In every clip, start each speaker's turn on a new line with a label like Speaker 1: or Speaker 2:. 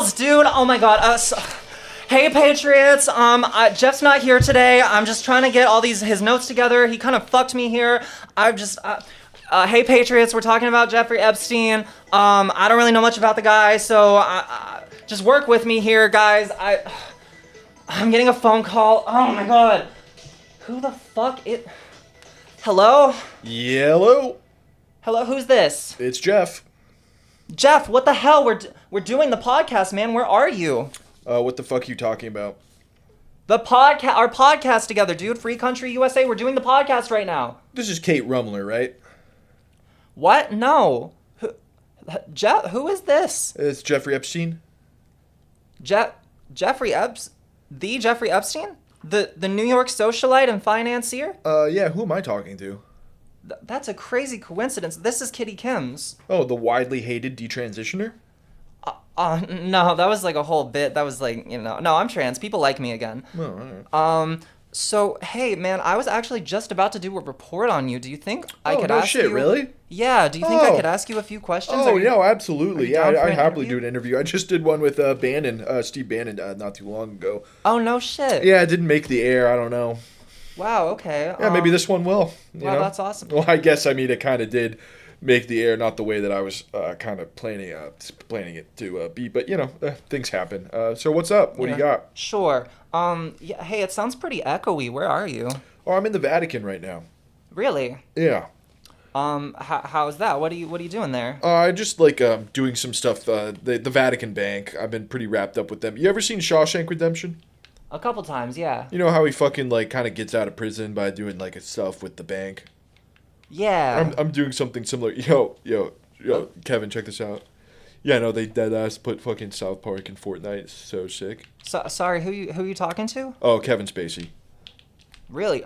Speaker 1: emails, dude. Oh my god. Hey Patriots, Jeff's not here today. I'm just trying to get all his notes together. He kind of fucked me here. Hey Patriots, we're talking about Jeffrey Epstein. I don't really know much about the guy, so just work with me here, guys. I'm getting a phone call. Oh my god. Who the fuck it? Hello?
Speaker 2: Yellow.
Speaker 1: Hello, who's this?
Speaker 2: It's Jeff.
Speaker 1: Jeff, what the hell? We're doing the podcast, man. Where are you?
Speaker 2: What the fuck are you talking about?
Speaker 1: Our podcast together, dude. Free Country USA. We're doing the podcast right now.
Speaker 2: This is Kate Rumler, right?
Speaker 1: What? No. Jeff? Who is this?
Speaker 2: It's Jeffrey Epstein.
Speaker 1: Jeffrey Epstein? The Jeffrey Epstein? The New York socialite and financier?
Speaker 2: Yeah. Who am I talking to?
Speaker 1: That's a crazy coincidence. This is Kitty Kimz.
Speaker 2: Oh, the widely hated detransitioner?
Speaker 1: No, that was like a whole bit. That was like, no, I'm trans. People like me again.
Speaker 2: Oh, all right.
Speaker 1: So, hey, man, I was actually just about to do a report on you. Do you think I could ask you?
Speaker 2: Oh, no shit, really?
Speaker 1: Yeah, do you think I could ask you a few questions?
Speaker 2: Oh, no, absolutely. Yeah, I'd happily do an interview. I just did one with Steve Bannon, not too long ago.
Speaker 1: Oh, no shit.
Speaker 2: Yeah, it didn't make the air. I don't know.
Speaker 1: Wow, okay.
Speaker 2: Yeah, maybe this one will.
Speaker 1: Wow, that's awesome.
Speaker 2: Well, I guess, it kind of did make the air, not the way that I was kind of planning it to be. But, things happen. So what's up? What do you got?
Speaker 1: Sure. Yeah, hey, it sounds pretty echoey. Where are you?
Speaker 2: Oh, I'm in the Vatican right now.
Speaker 1: Really?
Speaker 2: Yeah.
Speaker 1: How's that? What are you doing there?
Speaker 2: I just like doing some stuff. The Vatican Bank. I've been pretty wrapped up with them. You ever seen Shawshank Redemption?
Speaker 1: A couple times, yeah.
Speaker 2: You know how he fucking like kind of gets out of prison by doing like stuff with the bank?
Speaker 1: Yeah.
Speaker 2: I'm doing something similar. Yo, Kevin, check this out. Yeah, no, they deadass put fucking South Park in Fortnite. It's so sick.
Speaker 1: Sorry, who you talking to?
Speaker 2: Oh, Kevin Spacey.
Speaker 1: Really?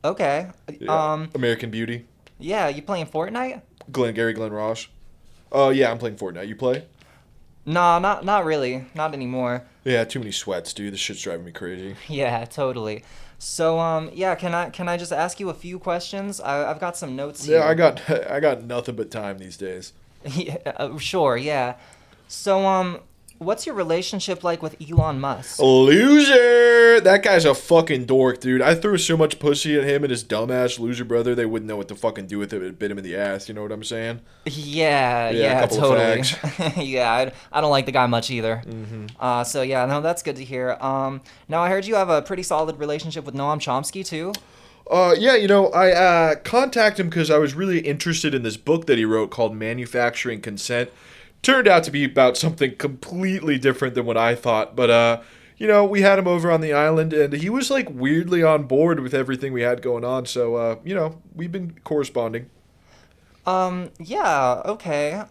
Speaker 1: Okay.
Speaker 2: Yeah. American Beauty.
Speaker 1: Yeah, you playing Fortnite?
Speaker 2: Gary Glenn Ross. Oh, yeah, I'm playing Fortnite. You play?
Speaker 1: No, not really. Not anymore.
Speaker 2: Yeah, too many sweats, dude. This shit's driving me crazy.
Speaker 1: Yeah, totally. So, yeah, can I just ask you a few questions? I've got some notes here.
Speaker 2: Yeah, I got nothing but time these days.
Speaker 1: Yeah, sure, yeah. So, what's your relationship like with Elon Musk?
Speaker 2: Loser! That guy's a fucking dork, dude. I threw so much pussy at him and his dumbass loser brother, they wouldn't know what to fucking do with it. It bit him in the ass, you know what I'm saying?
Speaker 1: Yeah, totally. Yeah, I don't like the guy much either.
Speaker 2: Mm-hmm.
Speaker 1: So yeah, no, that's good to hear. Now I heard you have a pretty solid relationship with Noam Chomsky too.
Speaker 2: Yeah, I contacted him because I was really interested in this book that he wrote called Manufacturing Consent. Turned out to be about something completely different than what I thought, but we had him over on the island, and he was like weirdly on board with everything we had going on. So we've been corresponding.
Speaker 1: Yeah, okay.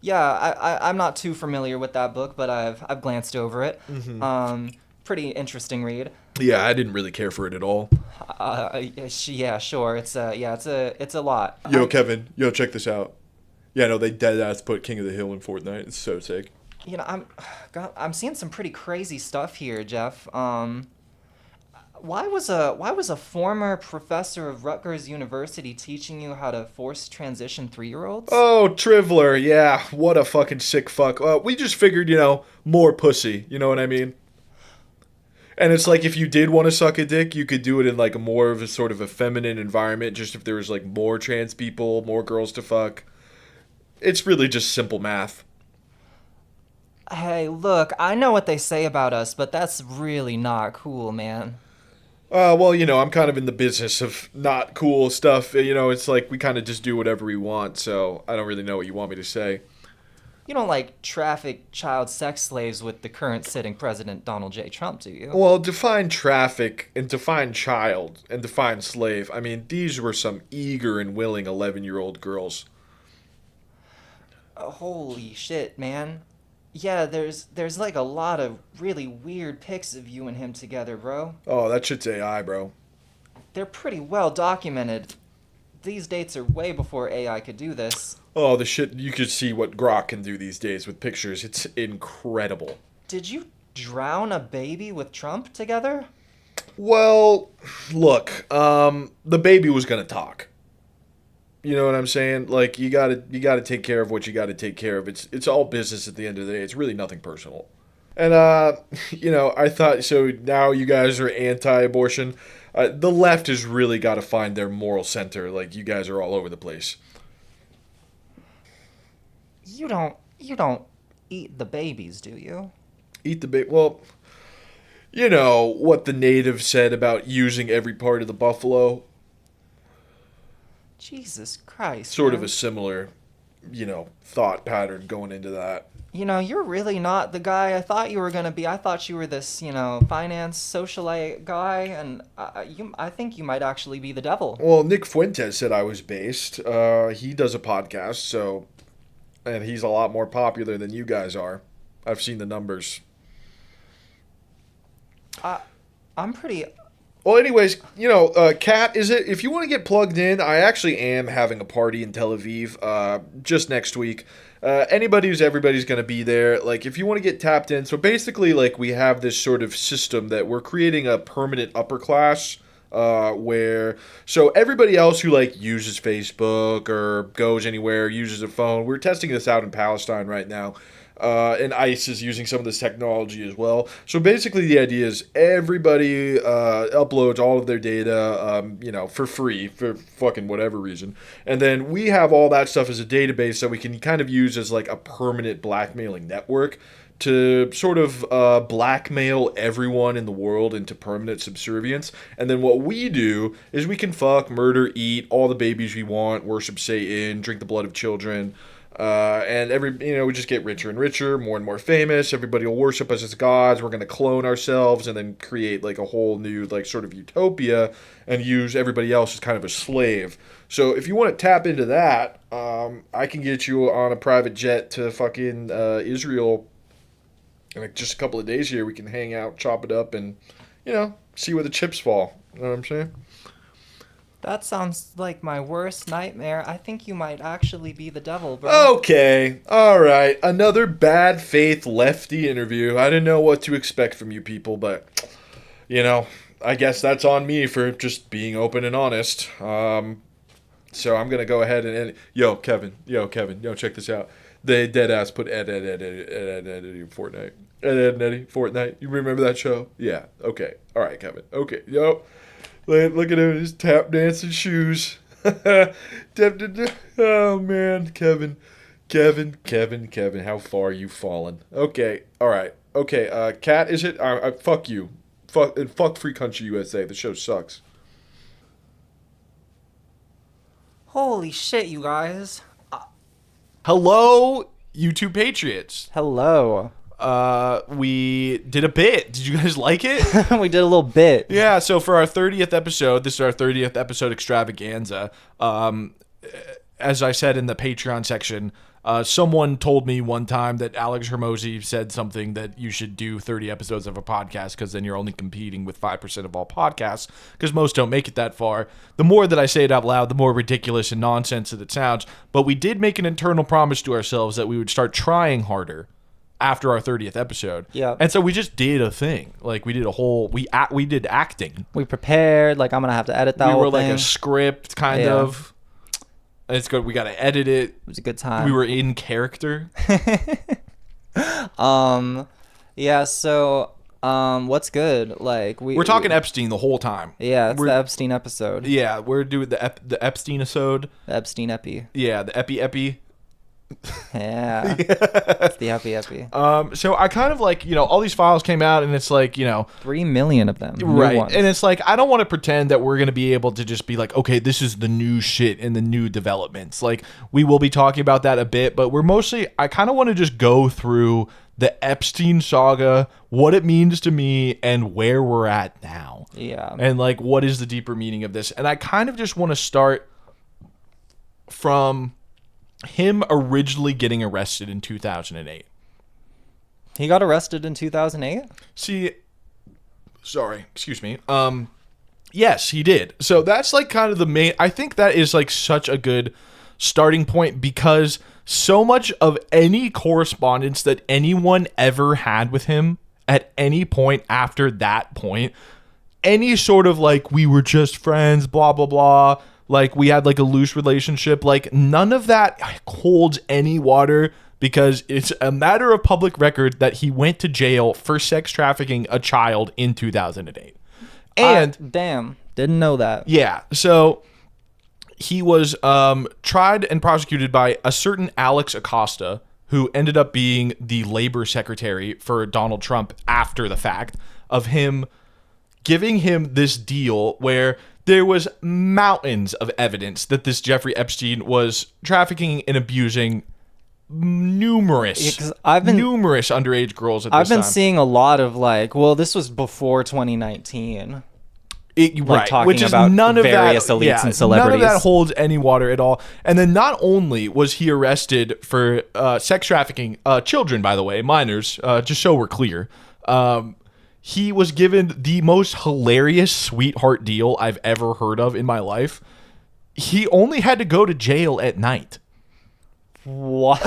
Speaker 1: Yeah, I'm not too familiar with that book, but I've glanced over it.
Speaker 2: Mm-hmm.
Speaker 1: Pretty interesting read.
Speaker 2: Yeah, I didn't really care for it at all.
Speaker 1: Yeah, sure. It's a lot.
Speaker 2: Yo, Kevin, check this out. Yeah, no, they deadass put King of the Hill in Fortnite. It's so sick.
Speaker 1: I'm seeing some pretty crazy stuff here, Jeff. Why was a former professor of Rutgers University teaching you how to force transition 3-year-olds?
Speaker 2: Oh, Trivler, yeah, what a fucking sick fuck. We just figured, more pussy, you know what I mean? And it's like if you did want to suck a dick, you could do it in like a more of a sort of a feminine environment, just if there was like more trans people, more girls to fuck. It's really just simple math.
Speaker 1: Hey, look, I know what they say about us, but that's really not cool, man.
Speaker 2: Well, I'm kind of in the business of not cool stuff. It's like we kind of just do whatever we want, so I don't really know what you want me to say.
Speaker 1: You don't like traffic child sex slaves with the current sitting president, Donald J. Trump, do you?
Speaker 2: Well, define traffic and define child and define slave. I mean, these were some eager and willing 11-year-old girls.
Speaker 1: Holy shit, man. Yeah, there's like a lot of really weird pics of you and him together, bro.
Speaker 2: Oh, that shit's AI, bro.
Speaker 1: They're pretty well documented. These dates are way before AI could do this.
Speaker 2: Oh, the shit, you could see what Grok can do these days with pictures. It's incredible.
Speaker 1: Did you drown a baby with Trump together?
Speaker 2: Well, look, the baby was gonna talk. You know what I'm saying? Like you gotta take care of what you gotta take care of. It's all business at the end of the day. It's really nothing personal. And I thought so. Now you guys are anti-abortion. The left has really got to find their moral center. Like you guys are all over the place.
Speaker 1: You don't eat the babies, do you?
Speaker 2: Eat the baby. Well, you know what the natives said about using every part of the buffalo.
Speaker 1: Jesus Christ.
Speaker 2: Sort
Speaker 1: man.
Speaker 2: of a similar, thought pattern going into that.
Speaker 1: You're really not the guy I thought you were going to be. I thought you were this, finance socialite guy, and I think you might actually be the devil.
Speaker 2: Well, Nick Fuentes said I was based. He does a podcast, and he's a lot more popular than you guys are. I've seen the numbers.
Speaker 1: I'm pretty...
Speaker 2: Well, anyways, Kat, if you want to get plugged in, I actually am having a party in Tel Aviv just next week. Everybody's going to be there. Like, if you want to get tapped in, so basically, like, we have this sort of system that we're creating a permanent upper class so everybody else who, like, uses Facebook or goes anywhere, uses a phone, we're testing this out in Palestine right now. And ICE is using some of this technology as well. So basically the idea is everybody uploads all of their data, for free for fucking whatever reason. And then we have all that stuff as a database that we can kind of use as like a permanent blackmailing network to sort of blackmail everyone in the world into permanent subservience. And then what we do is we can fuck, murder, eat all the babies we want, worship Satan, drink the blood of children. And we just get richer and richer, more and more famous. Everybody will worship us as gods. We're going to clone ourselves and then create like a whole new like sort of utopia and use everybody else as kind of a slave. So if you want to tap into that, I can get you on a private jet to fucking Israel in like just a couple of days here. We can hang out, chop it up, and see where the chips fall. You know what I'm saying?
Speaker 1: That sounds like my worst nightmare. I think you might actually be the devil, bro.
Speaker 2: Okay. All right. Another bad faith lefty interview. I didn't know what to expect from you people, but, I guess that's on me for just being open and honest. So I'm going to go ahead and... Yo, Kevin, check this out. They deadass put Ed in Fortnite. Ed Fortnite. You remember that show? Yeah. Okay. All right, Kevin. Okay. Yo. Look at him, his tap dancing shoes. Oh, man. Kevin, how far you fallen? Okay, all right. Okay, Kat, is it? Fuck you. Fuck Free Country USA. The show sucks.
Speaker 1: Holy shit, you guys.
Speaker 3: Hello, YouTube Patriots.
Speaker 1: Hello.
Speaker 3: We did a bit. Did you guys like it?
Speaker 1: We did a little bit.
Speaker 3: Yeah, so for our 30th episode, this is our 30th episode extravaganza. As I said in the Patreon section, someone told me one time that Alex Hermosi said something that you should do 30 episodes of a podcast because then you're only competing with 5% of all podcasts because most don't make it that far. The more that I say it out loud, the more ridiculous and nonsense that it sounds. But we did make an internal promise to ourselves that we would start trying harder after our 30th episode.
Speaker 1: Yeah.
Speaker 3: And so we just did a thing. Like we did a whole, we did acting.
Speaker 1: We prepared, like I'm going to have to edit that whole thing.
Speaker 3: We were like a script kind of. And it's good. We got to edit it.
Speaker 1: It was a good time.
Speaker 3: We were in character.
Speaker 1: Yeah, so what's good? Like
Speaker 3: we're talking Epstein the whole time.
Speaker 1: Yeah, it's the Epstein episode.
Speaker 3: Yeah, we're doing the Epstein episode.
Speaker 1: The Epstein epi.
Speaker 3: Yeah, the epi.
Speaker 1: Yeah. It's the epi.
Speaker 3: So I kind of like, all these files came out and it's like,
Speaker 1: 3 million of them.
Speaker 3: Right. And it's like, I don't want to pretend that we're going to be able to just be like, okay, this is the new shit and the new developments. Like we will be talking about that a bit, but I kind of want to just go through the Epstein saga, what it means to me and where we're at now.
Speaker 1: Yeah.
Speaker 3: And like, what is the deeper meaning of this? And I kind of just want to start from him originally getting arrested in 2008.
Speaker 1: He got arrested in 2008?
Speaker 3: Excuse me. Yes, he did. So that's like kind of the main, I think that is like such a good starting point because so much of any correspondence that anyone ever had with him at any point after that point, any sort of like, we were just friends, blah, blah, blah, Like, we had like a loose relationship. Like, none of that holds any water, because it's a matter of public record that he went to jail for sex trafficking a child in 2008. And
Speaker 1: damn, didn't know that.
Speaker 3: yeah, so he was tried and prosecuted by a certain Alex Acosta, who ended up being the labor secretary for Donald Trump after the fact, of him giving him this deal where there was mountains of evidence that this Jeffrey Epstein was trafficking and abusing numerous underage girls at this time.
Speaker 1: I've been seeing a lot of like, well, this was before 2019.
Speaker 3: Right,
Speaker 1: talking
Speaker 3: which is
Speaker 1: about
Speaker 3: none of
Speaker 1: various
Speaker 3: that,
Speaker 1: elites and celebrities.
Speaker 3: None of that holds any water at all. And then not only was he arrested for sex trafficking children, by the way, minors, just so we're clear, he was given the most hilarious sweetheart deal I've ever heard of in my life. He only had to go to jail at night.
Speaker 1: What?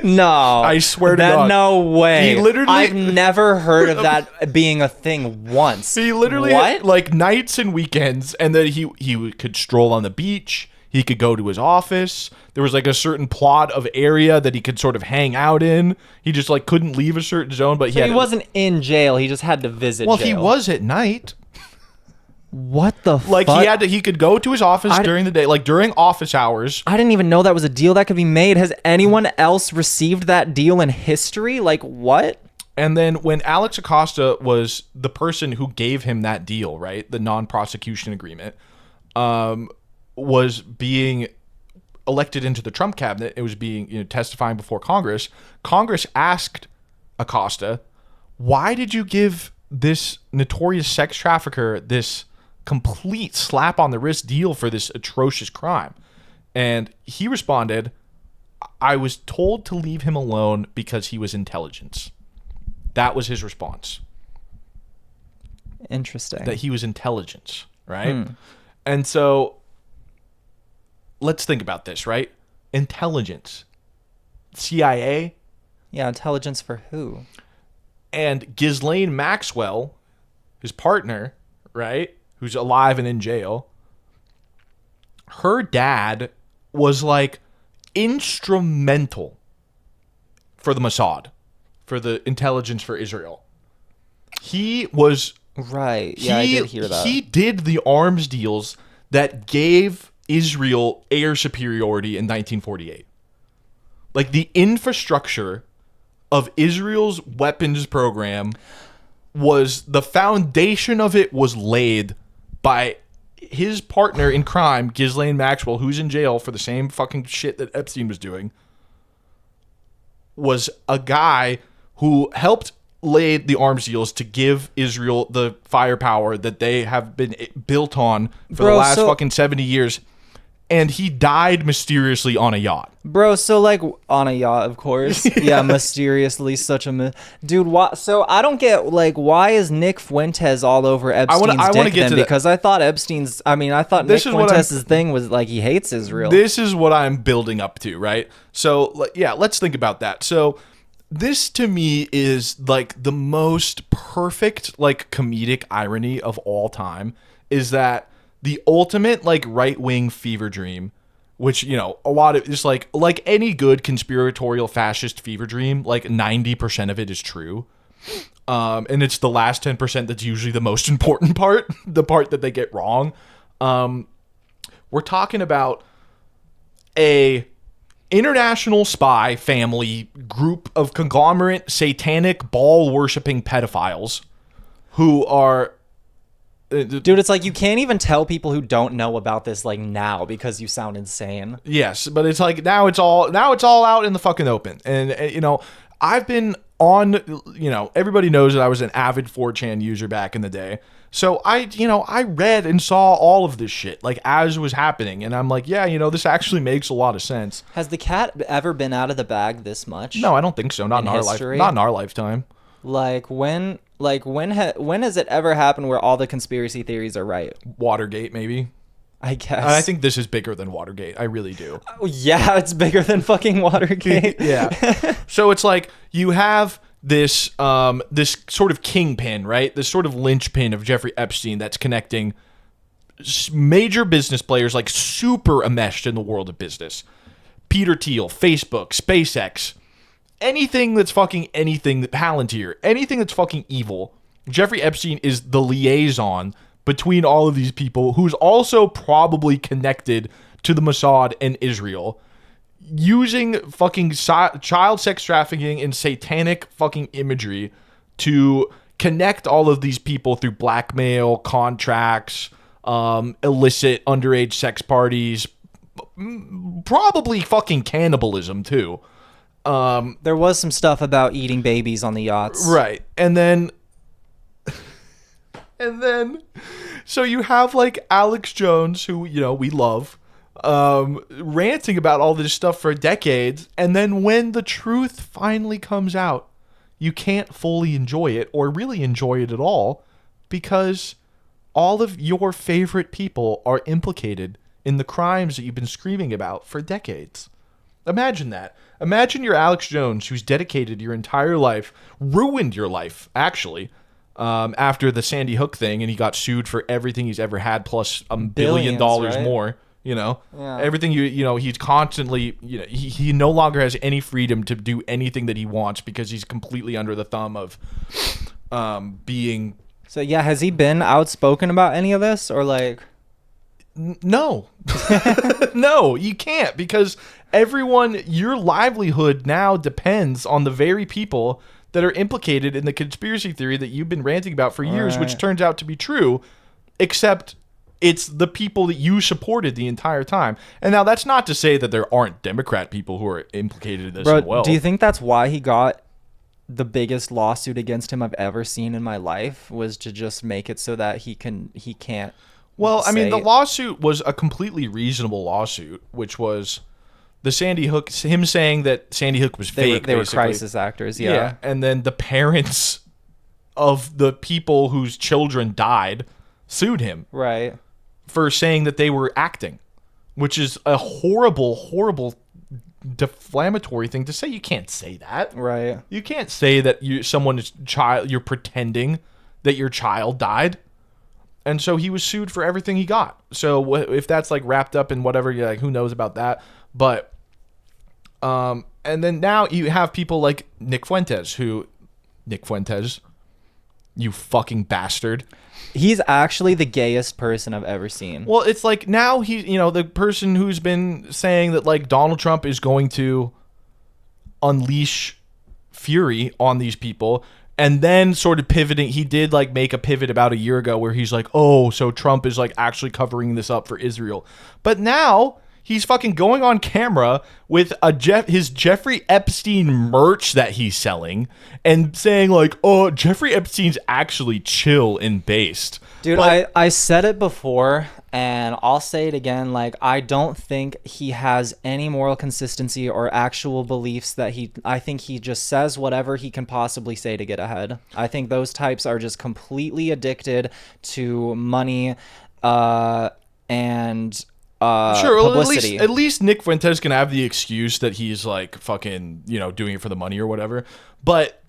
Speaker 1: No.
Speaker 3: I swear to God.
Speaker 1: No way.
Speaker 3: He literally...
Speaker 1: I've never heard of that being a thing once.
Speaker 3: He literally had, like, nights and weekends, and then he could stroll on the beach. He could go to his office. There was like a certain plot of area that he could sort of hang out in. He just like couldn't leave a certain zone, but
Speaker 1: he wasn't in jail. He just had to visit jail.
Speaker 3: He was at night.
Speaker 1: What the fuck?
Speaker 3: Like he could go to his office during the day, like during office hours.
Speaker 1: I didn't even know that was a deal that could be made. Has anyone else received that deal in history? Like what?
Speaker 3: And then when Alex Acosta was the person who gave him that deal, right? The non-prosecution agreement, was being elected into the Trump cabinet. It was being, testifying before Congress. Congress asked Acosta, why did you give this notorious sex trafficker this complete slap on the wrist deal for this atrocious crime? And he responded, I was told to leave him alone because he was intelligence. That was his response.
Speaker 1: Interesting.
Speaker 3: That he was intelligence, right? And so let's think about this, right? Intelligence. CIA.
Speaker 1: Yeah, intelligence for who?
Speaker 3: And Ghislaine Maxwell, his partner, right? Who's alive and in jail. Her dad was like instrumental for the Mossad, for the intelligence for Israel. He was...
Speaker 1: Right. Yeah, I did hear that.
Speaker 3: He did the arms deals that gave Israel air superiority in 1948. Like the infrastructure of Israel's weapons program was, the foundation of it was laid by his partner in crime, Ghislaine Maxwell, who's in jail for the same fucking shit that Epstein was doing, was a guy who helped lay the arms deals to give Israel the firepower that they have been built on for the last fucking 70 years. And he died mysteriously on a yacht.
Speaker 1: Bro, so like on a yacht, of course. Yeah, mysteriously, such a dude. So I don't get like, why is Nick Fuentes all over Epstein's dick then? Because I thought Nick Fuentes' thing was like he hates Israel.
Speaker 3: This is what I'm building up to, right? So yeah, let's think about that. So this to me is like the most perfect like comedic irony of all time, is that the ultimate like right-wing fever dream, which, a lot of just like any good conspiratorial fascist fever dream, like 90% of it is true. And it's the last 10% that's usually the most important part, the part that they get wrong. We're talking about a international spy family group of conglomerate satanic ball worshipping pedophiles who are...
Speaker 1: Dude, it's like you can't even tell people who don't know about this like now because you sound insane.
Speaker 3: Yes, but it's like now it's all out in the fucking open. And I've been on, everybody knows that I was an avid 4chan user back in the day. So I read and saw all of this shit like as it was happening, and I'm like, yeah, this actually makes a lot of sense.
Speaker 1: Has the cat ever been out of the bag this much?
Speaker 3: No, I don't think so. Not in our lifetime.
Speaker 1: Like when has it ever happened where all the conspiracy theories are right?
Speaker 3: Watergate, maybe.
Speaker 1: I guess.
Speaker 3: I think this is bigger than Watergate. I really do.
Speaker 1: Oh, yeah, it's bigger than fucking Watergate.
Speaker 3: Yeah. So it's like you have this this sort of kingpin, right? This sort of linchpin of Jeffrey Epstein that's connecting major business players, like super enmeshed in the world of business. Peter Thiel, Facebook, SpaceX, anything that's fucking anything, Palantir, anything that's fucking evil. Jeffrey Epstein is the liaison between all of these people, who's also probably connected to the Mossad and Israel, using fucking child sex trafficking and satanic fucking imagery to connect all of these people through blackmail, contracts, illicit underage sex parties, probably fucking cannibalism too.
Speaker 1: There was some stuff about eating babies on the yachts.
Speaker 3: Right. And then so you have like Alex Jones, who, you know, we love, ranting about all this stuff for decades, and then when the truth finally comes out, you can't fully enjoy it or really enjoy it at all, because all of your favorite people are implicated in the crimes that you've been screaming about for decades. Imagine that. Imagine you're Alex Jones, who's dedicated your entire life, ruined your life, actually, after the Sandy Hook thing, and he got sued for everything he's ever had, plus $1 billion
Speaker 1: Billions, right?
Speaker 3: more. You know,
Speaker 1: Yeah.
Speaker 3: everything he's constantly, he no longer has any freedom to do anything that he wants because he's completely under the thumb of being.
Speaker 1: So yeah, has he been outspoken about any of this, or like?
Speaker 3: No, no, you can't, because your livelihood now depends on the very people that are implicated in the conspiracy theory that you've been ranting about for years, which
Speaker 1: Right.
Speaker 3: turns out to be true, except it's the people that you supported the entire time. And now that's not to say that there aren't Democrat people who are implicated in this
Speaker 1: Bro,
Speaker 3: as well.
Speaker 1: do you think that's why he got the biggest lawsuit against him I've ever seen in my life, was to just make it so that he can't?
Speaker 3: Well, I mean, the
Speaker 1: say-
Speaker 3: lawsuit was a completely reasonable lawsuit, which was the Sandy Hook, him saying that Sandy Hook was fake.
Speaker 1: They were
Speaker 3: basically.
Speaker 1: crisis actors, yeah.
Speaker 3: And then the parents of the people whose children died sued him
Speaker 1: Right.
Speaker 3: for saying that they were acting, which is a horrible, horrible, deflammatory thing to say. You can't say that.
Speaker 1: Right.
Speaker 3: You can't say that you're pretending that your child died. And so he was sued for everything he got. So if that's like wrapped up in whatever, you're like, who knows about that? But, and then now you have people like Nick Fuentes, you fucking bastard.
Speaker 1: He's actually the gayest person I've ever seen.
Speaker 3: Well, it's like now the person who's been saying that like Donald Trump is going to unleash fury on these people, and then sort of pivoting. He did like make a pivot about a year ago where he's like, oh, so Trump is like actually covering this up for Israel. But now he's fucking going on camera with his Jeffrey Epstein merch that he's selling and saying like, oh, Jeffrey Epstein's actually chill and based.
Speaker 1: Dude, I said it before, and I'll say it again. Like, I don't think he has any moral consistency or actual beliefs I think he just says whatever he can possibly say to get ahead. I think those types are just completely addicted to money and
Speaker 3: Sure, well,
Speaker 1: publicity.
Speaker 3: at least Nick Fuentes can have the excuse that he's like fucking, doing it for the money or whatever. But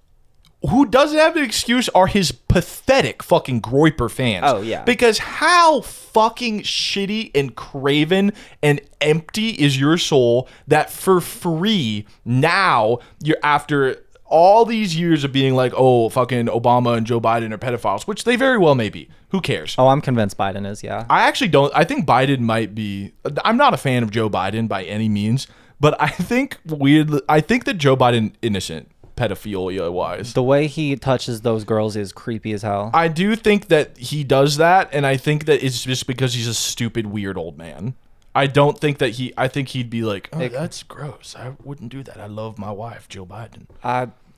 Speaker 3: who doesn't have the excuse are his pathetic fucking Groyper fans.
Speaker 1: Oh, yeah.
Speaker 3: Because how fucking shitty and craven and empty is your soul that for free now you're, after all these years of being like, oh, fucking Obama and Joe Biden are pedophiles, which they very well may be. Who cares?
Speaker 1: Oh, I'm convinced Biden is, yeah.
Speaker 3: I actually don't. I think Biden might be. I'm not a fan of Joe Biden by any means, but I think that Joe Biden innocent, pedophilia wise.
Speaker 1: The way he touches those girls is creepy as hell.
Speaker 3: I do think that he does that, and I think that it's just because he's a stupid, weird old man. I don't think that I think he'd be like, oh, that's gross. I wouldn't do that. I love my wife, Joe Biden.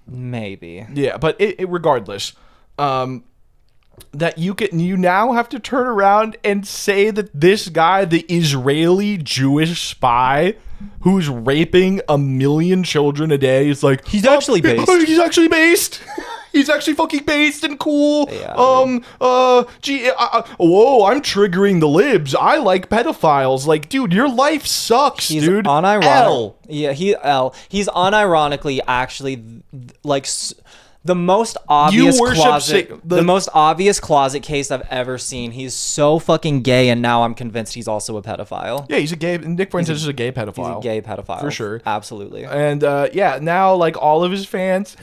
Speaker 1: Maybe.
Speaker 3: Yeah, but regardless, that you now have to turn around and say that this guy, the Israeli Jewish spy who's raping 1 million children a day, is like,
Speaker 1: He's actually based.
Speaker 3: He's actually based. He's actually fucking based and cool.
Speaker 1: Yeah,
Speaker 3: whoa, I'm triggering the libs. I like pedophiles. Like, dude, your life sucks,
Speaker 1: He's
Speaker 3: dude.
Speaker 1: unironic.
Speaker 3: L.
Speaker 1: Yeah, he's unironically actually like The most obvious
Speaker 3: worship
Speaker 1: closet,
Speaker 3: Sa-
Speaker 1: the most obvious closet case I've ever seen. He's so fucking gay, and now I'm convinced he's also a pedophile.
Speaker 3: Yeah, he's a gay. Nick Fuentes is a gay pedophile.
Speaker 1: He's a gay pedophile
Speaker 3: for sure,
Speaker 1: absolutely.
Speaker 3: And yeah, now like all of his fans,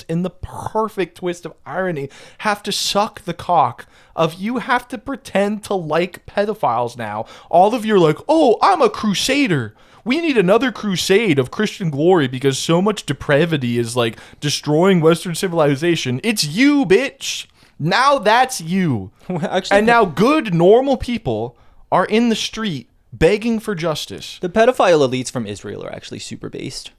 Speaker 3: in the perfect twist of irony, have to suck the cock of you have to pretend to like pedophiles now. All of you are like, oh, I'm a crusader. We need another crusade of Christian glory because so much depravity is like destroying Western civilization. It's you, bitch. Now that's you.
Speaker 1: Actually,
Speaker 3: And now good, normal people are in the street begging for justice.
Speaker 1: the pedophile elites from Israel are actually super based.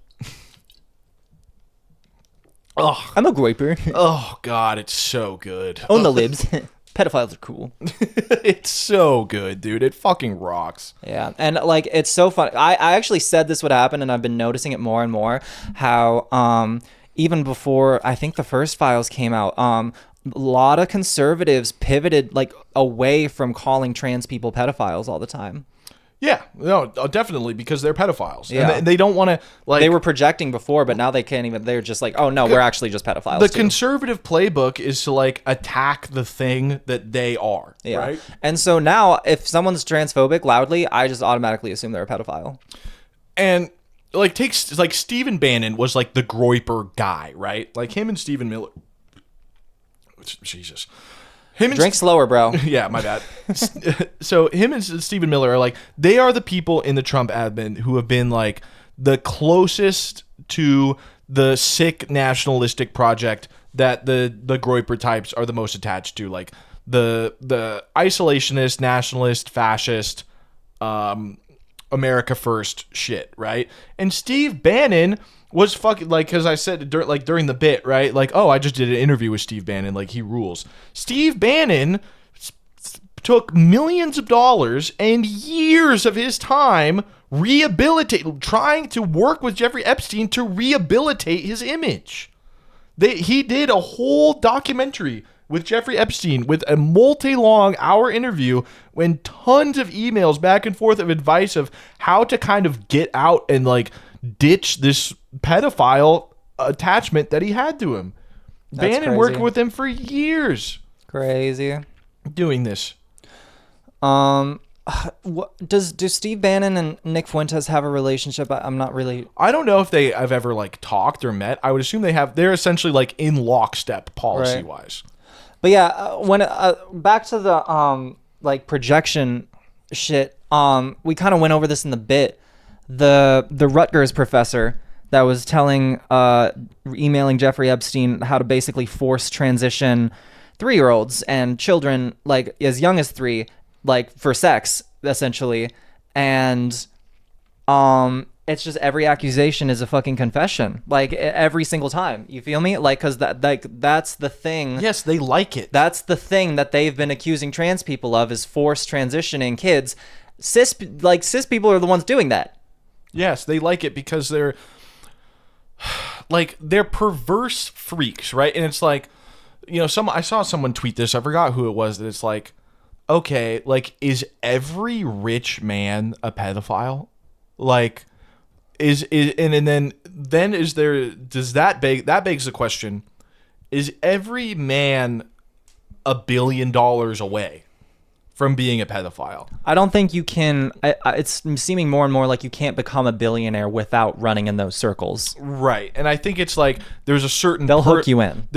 Speaker 3: Ugh.
Speaker 1: I'm a groiper.
Speaker 3: Oh, God, it's so good.
Speaker 1: Own the libs. Pedophiles are cool.
Speaker 3: It's so good, dude. It fucking rocks.
Speaker 1: Yeah, and like it's so fun. I actually said this would happen, and I've been noticing it more and more. How even before I think the first files came out, a lot of conservatives pivoted like away from calling trans people pedophiles all the time.
Speaker 3: Yeah, no, definitely, because they're pedophiles.
Speaker 1: Yeah.
Speaker 3: And they don't want to, like...
Speaker 1: They were projecting before, but now they can't even... They're just like, oh, no, we're actually just pedophiles,
Speaker 3: The
Speaker 1: too.
Speaker 3: conservative playbook is to, like, attack the thing that they are,
Speaker 1: Yeah.
Speaker 3: right?
Speaker 1: And so now, if someone's transphobic loudly, I just automatically assume they're a pedophile.
Speaker 3: And, like, like, Stephen Bannon was, like, the groiper guy, right? Like, him and Stephen Miller... Jesus...
Speaker 1: Drink slower, bro.
Speaker 3: Yeah, my bad. So him and Stephen Miller are like, they are the people in the Trump admin who have been like the closest to the sick nationalistic project that the Groiper types are the most attached to, like the isolationist, nationalist, fascist, America first shit, right? And Steve Bannon was fucking like, because I said during the bit, right? Like, oh, I just did an interview with Steve Bannon, like he rules. Steve Bannon took millions of dollars and years of his time trying to work with Jeffrey Epstein to rehabilitate his image. He did a whole documentary with Jeffrey Epstein with a multi-long hour interview and tons of emails back and forth of advice of how to kind of get out and like ditch this pedophile attachment that he had to him.
Speaker 1: That's
Speaker 3: Bannon
Speaker 1: crazy.
Speaker 3: worked with him for years
Speaker 1: Crazy.
Speaker 3: doing this.
Speaker 1: Do Steve Bannon and Nick Fuentes have a relationship? I'm not really...
Speaker 3: I don't know if they have ever like talked or met. I would assume they're essentially like in lockstep policy wise.
Speaker 1: But yeah, when back to the like projection shit, we kind of went over this in the bit. The Rutgers professor that was emailing Jeffrey Epstein how to basically force transition 3-year-olds and children like as young as 3, like for sex essentially, and it's just every accusation is a fucking confession, like every single time. You feel me? Like, because that's the thing.
Speaker 3: Yes, they like it.
Speaker 1: That's the thing that they've been accusing trans people of, is forced transitioning kids. Cis people are the ones doing that.
Speaker 3: Yes, they like it because they're perverse freaks, right? And it's like, you know, I saw someone tweet this, I forgot who it was, that it's like, okay, like, is every rich man a pedophile? Like, then that begs the question, is every man $1 billion away from being a pedophile?
Speaker 1: I don't think you can. It's seeming more and more like you can't become a billionaire without running in those circles.
Speaker 3: Right. And I think it's like there's a certain...
Speaker 1: They'll hook you in.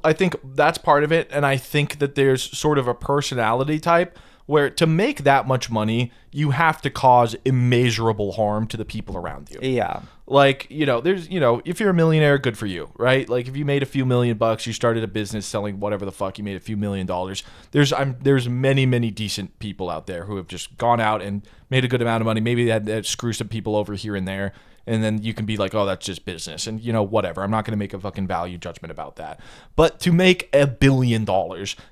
Speaker 3: I think that's part of it. And I think that there's sort of a personality type where to make that much money, you have to cause immeasurable harm to the people around you.
Speaker 1: Yeah.
Speaker 3: Like, you know, if you're a millionaire, good for you, right? Like, if you made a few $1,000,000, you started a business selling whatever the fuck, you made a few $1 million. There's many, many decent people out there who have just gone out and made a good amount of money. Maybe they had to screw some people over here and there, and then you can be like, oh, that's just business, and, you know, whatever. I'm not going to make a fucking value judgment about that. But to make $1 billion,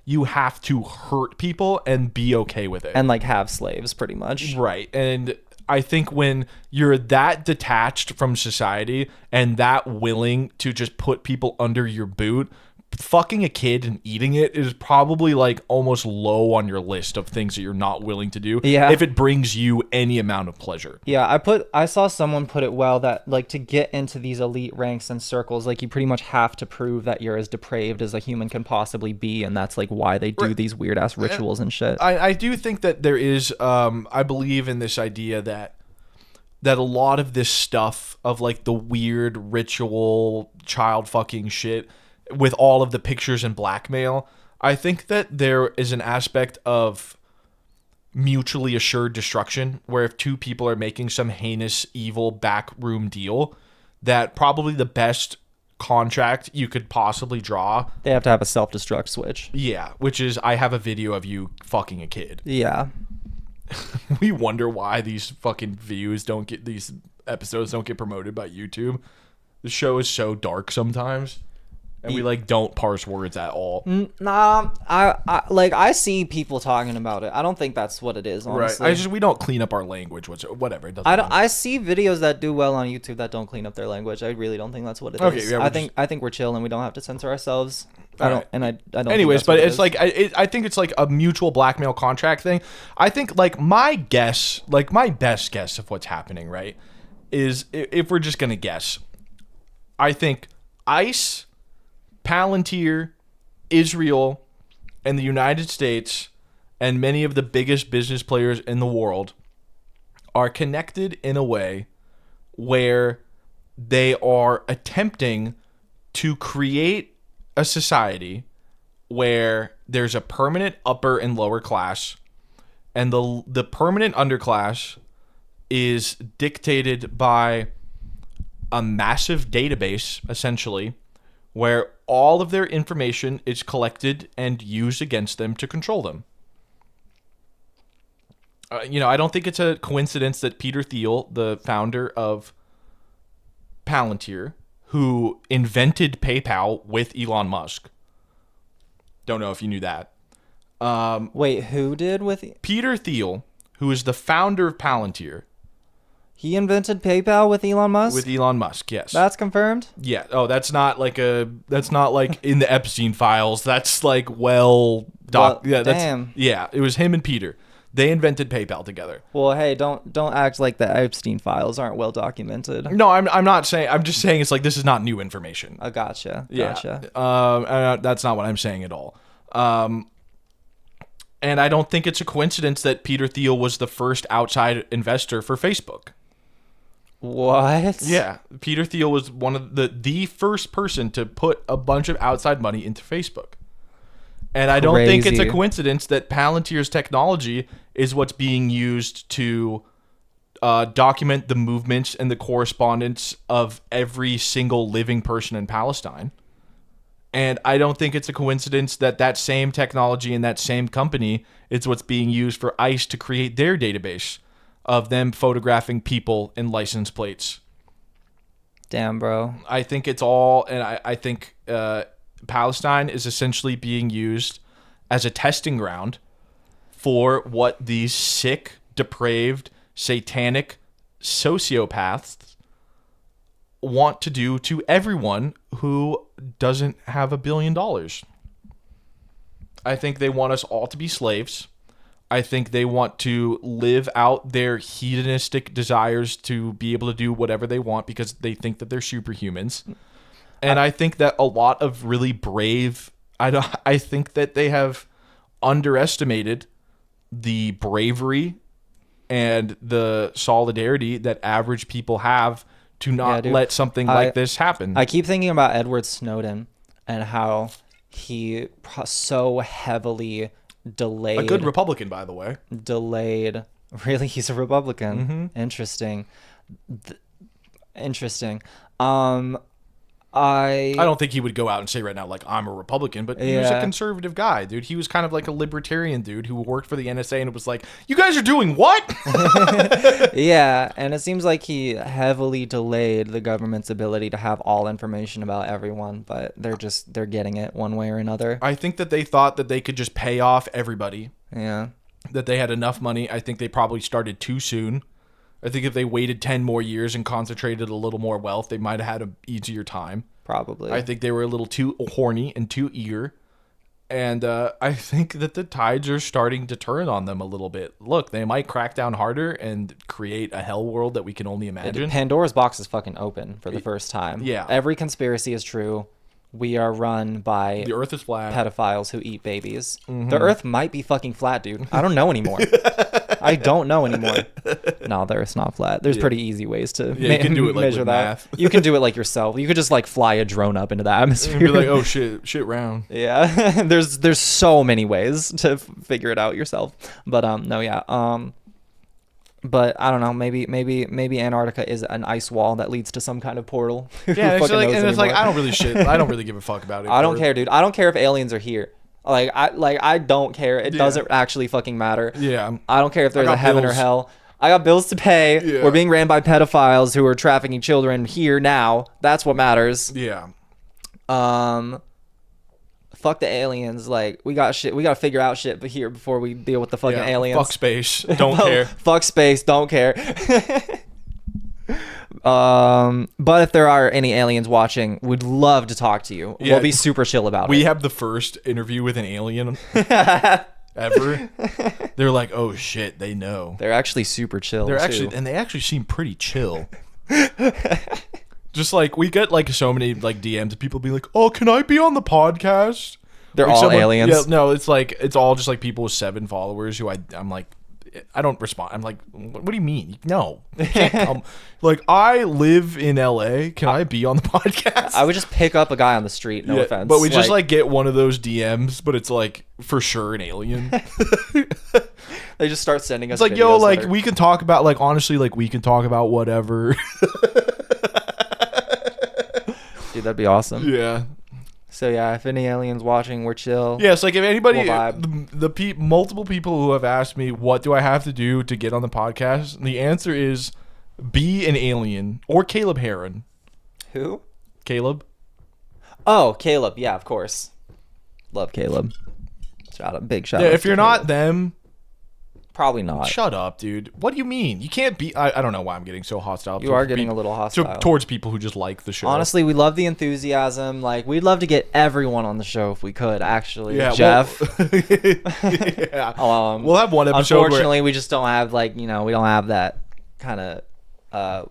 Speaker 3: you have to hurt people and be okay with it.
Speaker 1: And like have slaves, pretty much.
Speaker 3: Right. And I think when you're that detached from society and that willing to just put people under your boot fucking a kid and eating it is probably like almost low on your list of things that you're not willing to do.
Speaker 1: Yeah.
Speaker 3: If it brings you any amount of pleasure.
Speaker 1: Yeah, I saw someone put it well that like to get into these elite ranks and circles, like you pretty much have to prove that you're as depraved as a human can possibly be, and that's like why they do these weird ass rituals and shit.
Speaker 3: I do think that there is I believe in this idea that a lot of this stuff of like the weird ritual child fucking shit with all of the pictures and blackmail, I think that there is an aspect of mutually assured destruction where if two people are making some heinous, evil backroom deal, that probably the best contract you could possibly draw.
Speaker 1: They have to have a self-destruct switch.
Speaker 3: Yeah, which is I have a video of you fucking a kid.
Speaker 1: Yeah.
Speaker 3: We wonder why these fucking these episodes don't get promoted by YouTube. The show is so dark sometimes. And we like don't parse words at all.
Speaker 1: Nah, I see people talking about it. I don't think that's what it is, honestly.
Speaker 3: Right. We don't clean up our language whatever. It doesn't
Speaker 1: I see videos that do well on YouTube that don't clean up their language. I really don't think that's what it is.
Speaker 3: Yeah,
Speaker 1: I think we're chill and we don't have to censor ourselves. I don't.
Speaker 3: Anyways, but it's like I think it's like a mutual blackmail contract thing. I think like my best guess of what's happening, right, is if we're just gonna guess, I think ICE, Palantir, Israel, and the United States, and many of the biggest business players in the world are connected in a way where they are attempting to create a society where there's a permanent upper and lower class, and the permanent underclass is dictated by a massive database, essentially, where all of their information is collected and used against them to control them. I don't think it's a coincidence that Peter Thiel, the founder of Palantir, who invented PayPal with Elon Musk. Don't know if you knew that.
Speaker 1: Wait, who did with
Speaker 3: Peter Thiel, who is the founder of Palantir.
Speaker 1: He invented PayPal with Elon Musk?
Speaker 3: With Elon Musk, yes.
Speaker 1: That's confirmed?
Speaker 3: Yeah. Oh, that's not like in the Epstein files. That's like
Speaker 1: damn.
Speaker 3: Yeah, it was him and Peter. They invented PayPal together.
Speaker 1: Well, hey, don't act like the Epstein files aren't well documented.
Speaker 3: No, I'm not saying. I'm just saying it's like this is not new information.
Speaker 1: Gotcha.
Speaker 3: Yeah. That's not what I'm saying at all. And I don't think it's a coincidence that Peter Thiel was the first outside investor for Facebook.
Speaker 1: What?
Speaker 3: Yeah, Peter Thiel was one of the first person to put a bunch of outside money into Facebook. And I don't think it's a coincidence that Palantir's technology is what's being used to document the movements and the correspondence of every single living person in Palestine. And I don't think it's a coincidence that that same technology and that same company is what's being used for ICE to create their database of them photographing people in license plates.
Speaker 1: Damn, bro.
Speaker 3: I think it's all, and I think Palestine is essentially being used as a testing ground for what these sick, depraved, satanic sociopaths want to do to everyone who doesn't have $1 billion. I think they want us all to be slaves. I think they want to live out their hedonistic desires to be able to do whatever they want because they think that they're superhumans. And I think that a lot of really brave, I think that they have underestimated the bravery and the solidarity that average people have to not let something like this happen.
Speaker 1: I keep thinking about Edward Snowden and how he so heavily delayed.
Speaker 3: A good Republican, by the way.
Speaker 1: Delayed. Really? He's a Republican?
Speaker 3: Mm-hmm.
Speaker 1: Interesting. Interesting.
Speaker 3: I don't think he would go out and say right now, like, I'm a Republican, but he was a conservative guy, dude. He was kind of like a libertarian dude who worked for the NSA and it was like, you guys are doing what?
Speaker 1: Yeah, and it seems like he heavily delayed the government's ability to have all information about everyone, but they're getting it one way or another.
Speaker 3: I think that they thought that they could just pay off everybody.
Speaker 1: Yeah.
Speaker 3: That they had enough money. I think they probably started too soon. I think if they waited 10 more years and concentrated a little more wealth, they might have had an easier time.
Speaker 1: Probably.
Speaker 3: I think they were a little too horny and too eager. And I think that the tides are starting to turn on them a little bit. Look, they might crack down harder and create a hell world that we can only imagine.
Speaker 1: Pandora's box is fucking open for the first time.
Speaker 3: Yeah.
Speaker 1: Every conspiracy is true. We are run by
Speaker 3: The earth is flat.
Speaker 1: pedophiles who eat babies. The earth might be fucking flat, dude. I don't know anymore. I don't know anymore. No, the earth's not flat. There's pretty easy ways to
Speaker 3: you can do it like
Speaker 1: measure
Speaker 3: with
Speaker 1: that.
Speaker 3: math.
Speaker 1: You can do it like yourself. You could just like fly a drone up into the atmosphere.
Speaker 3: And be like, oh shit round.
Speaker 1: Yeah. there's so many ways to figure it out yourself. But no, yeah. But I don't know. Maybe Antarctica is an ice wall that leads to some kind of portal. Who
Speaker 3: Yeah,
Speaker 1: fucking knows
Speaker 3: it's like
Speaker 1: anymore?
Speaker 3: I don't really give a fuck about it.
Speaker 1: I don't care, dude. I don't care if aliens are here. I don't care. It doesn't actually fucking matter.
Speaker 3: Yeah.
Speaker 1: I don't care if there's
Speaker 3: got
Speaker 1: a heaven or
Speaker 3: bills.
Speaker 1: hell. I got bills to pay.
Speaker 3: Yeah.
Speaker 1: We're being ran by pedophiles who are trafficking children here now. That's what matters.
Speaker 3: Yeah.
Speaker 1: Fuck the aliens. Like, we got to figure out shit here before we deal with the fucking
Speaker 3: Yeah.
Speaker 1: aliens.
Speaker 3: Fuck space. Don't care.
Speaker 1: Fuck space. Don't care. But if there are any aliens watching, we'd love to talk to you.
Speaker 3: Yeah.
Speaker 1: We'll be super chill about
Speaker 3: We
Speaker 1: it.
Speaker 3: have the first interview with an alien ever. They're like, oh shit, they know.
Speaker 1: They're actually super chill.
Speaker 3: They're
Speaker 1: too.
Speaker 3: actually, and they actually seem pretty chill. Just like we get like so many like DMs of people being like, "Oh, can I be on the podcast?"
Speaker 1: They're
Speaker 3: Like
Speaker 1: all aliens.
Speaker 3: Yeah, no, it's like it's all just like people with 7 followers who I'm like, I don't respond. I'm like, what do you mean? No, you can't come. Like I live in LA. Can I be on the podcast?
Speaker 1: I would just pick up a guy on the street. No
Speaker 3: Yeah,
Speaker 1: offense.
Speaker 3: but we just like get one of those DMs, but it's like for sure an alien.
Speaker 1: they just start sending us.
Speaker 3: It's like, yo,
Speaker 1: videos
Speaker 3: like
Speaker 1: that are-
Speaker 3: we can talk about like honestly, like we can talk about whatever.
Speaker 1: dude, that'd be awesome.
Speaker 3: Yeah.
Speaker 1: So yeah, if any aliens watching, we're chill.
Speaker 3: Yeah, it's like if anybody,
Speaker 1: We'll vibe.
Speaker 3: multiple people who have asked me, what do I have to do to get on the podcast? The answer is be an alien or Caleb Heron.
Speaker 1: Who?
Speaker 3: Caleb?
Speaker 1: Oh, Caleb. Yeah, of course. Love Caleb. Big shout
Speaker 3: Yeah,
Speaker 1: out.
Speaker 3: if
Speaker 1: to
Speaker 3: you're
Speaker 1: Caleb.
Speaker 3: not them,
Speaker 1: probably not.
Speaker 3: shut up, dude. What do you mean? You can't be. I don't know why I'm getting so hostile.
Speaker 1: You are getting a little hostile.
Speaker 3: towards people who just like the show.
Speaker 1: Honestly, we love the enthusiasm. Like, we'd love to get everyone on the show if we could. Actually,
Speaker 3: yeah,
Speaker 1: Jeff.
Speaker 3: yeah.
Speaker 1: Um,
Speaker 3: We'll have one episode. Where,
Speaker 1: Unfortunately, we just don't have we don't have that kind of.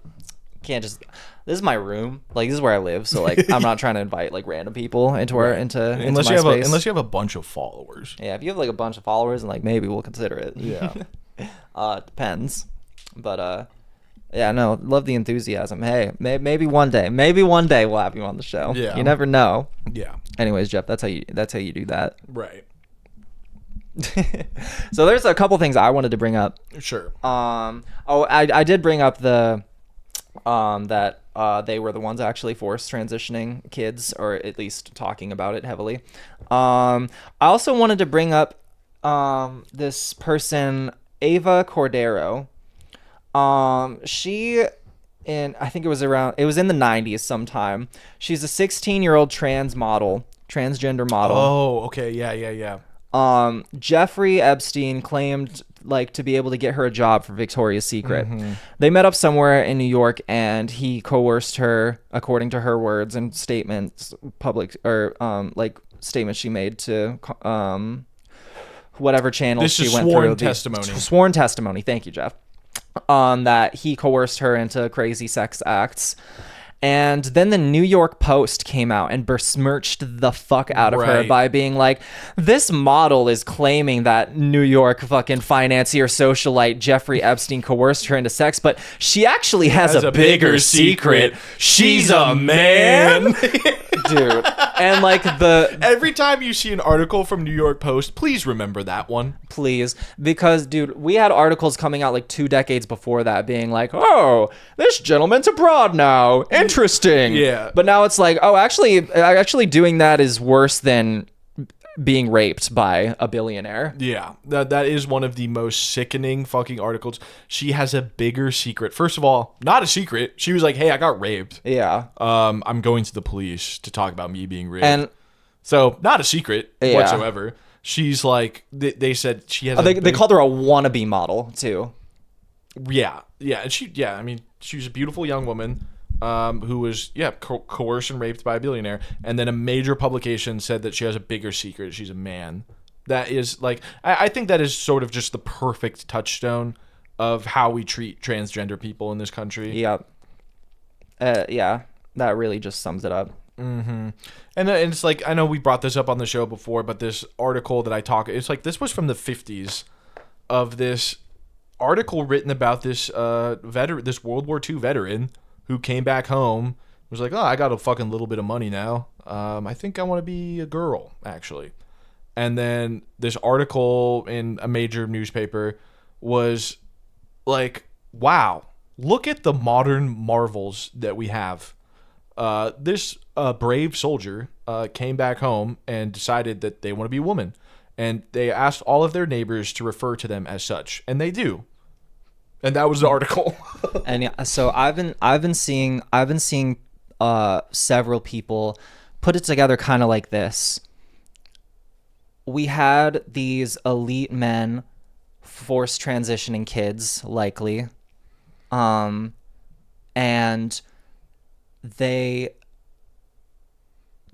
Speaker 1: Can't just. This is my room. Like, this is where I live. So like, I'm not trying to invite like random people into
Speaker 3: unless
Speaker 1: my
Speaker 3: you have
Speaker 1: space.
Speaker 3: unless you have a bunch of followers.
Speaker 1: Yeah, if you have like a bunch of followers, and like maybe we'll consider it.
Speaker 3: Yeah.
Speaker 1: It depends. But yeah, no, love the enthusiasm. Hey, maybe one day we'll have you on the show.
Speaker 3: Yeah.
Speaker 1: You never know.
Speaker 3: Yeah.
Speaker 1: Anyways, Jeff, that's how you do that.
Speaker 3: Right.
Speaker 1: So there's a couple things I wanted to bring up.
Speaker 3: Sure.
Speaker 1: I did bring up the that they were the ones actually forced transitioning kids, or at least talking about it heavily. I also wanted to bring up this person, Ava Cordero. She I think it was in the 90s sometime. She's a 16-year-old transgender model.
Speaker 3: Oh, okay. Yeah.
Speaker 1: Jeffrey Epstein claimed like to be able to get her a job for Victoria's Secret. They met up somewhere in New York, and he coerced her, according to her words and statements, statements she made to whatever channel
Speaker 3: This
Speaker 1: she
Speaker 3: is
Speaker 1: went
Speaker 3: sworn
Speaker 1: through.
Speaker 3: testimony.
Speaker 1: Sworn testimony. Thank you, Jeff. That he coerced her into crazy sex acts. And then the New York Post came out and besmirched the fuck out of her
Speaker 3: Right.
Speaker 1: by being like, this model is claiming that New York fucking financier socialite Jeffrey Epstein coerced her into sex, but she actually has a bigger secret. She's a man. Dude. And like
Speaker 3: Every time you see an article from New York Post, please remember that one.
Speaker 1: please, because dude, we had articles coming out like 2 decades before that being like, oh, this gentleman's abroad now, interesting.
Speaker 3: Yeah.
Speaker 1: But now it's like, oh, actually doing that is worse than being raped by a billionaire.
Speaker 3: Yeah, that is one of the most sickening fucking articles. She has a bigger secret. First of all, not a secret. She was like, "Hey, I got raped.
Speaker 1: Yeah.
Speaker 3: I'm going to the police to talk about me being raped."
Speaker 1: And
Speaker 3: so, not a secret
Speaker 1: Yeah.
Speaker 3: whatsoever. She's like, they said she has.
Speaker 1: they called her a wannabe model too.
Speaker 3: Yeah, and I mean, she was a beautiful young woman, who was coerced and raped by a billionaire, and then a major publication said that she has a bigger secret. She's a man. That is like I think that is sort of just the perfect touchstone of how we treat transgender people in this country.
Speaker 1: Yep. Yeah, that really just sums it up.
Speaker 3: Mm-hmm. And it's like, I know we brought this up on the show before, but this article that it's like, this was from the 50s of this article written about this this World War II veteran who came back home, was like, oh, I got a fucking little bit of money now. I think I want to be a girl, actually. And then this article in a major newspaper was like, wow, look at the modern marvels that we have. This brave soldier came back home and decided that they want to be a woman, and they asked all of their neighbors to refer to them as such, and they do. And that was the article.
Speaker 1: And yeah, so I've been seeing several people put it together kind of like this. We had these elite men forced transitioning kids, likely, and they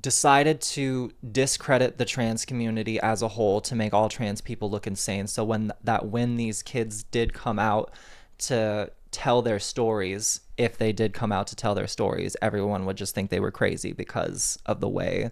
Speaker 1: decided to discredit the trans community as a whole to make all trans people look insane. So when these kids did come out to tell their stories, if they did come out to tell their stories, everyone would just think they were crazy because of the way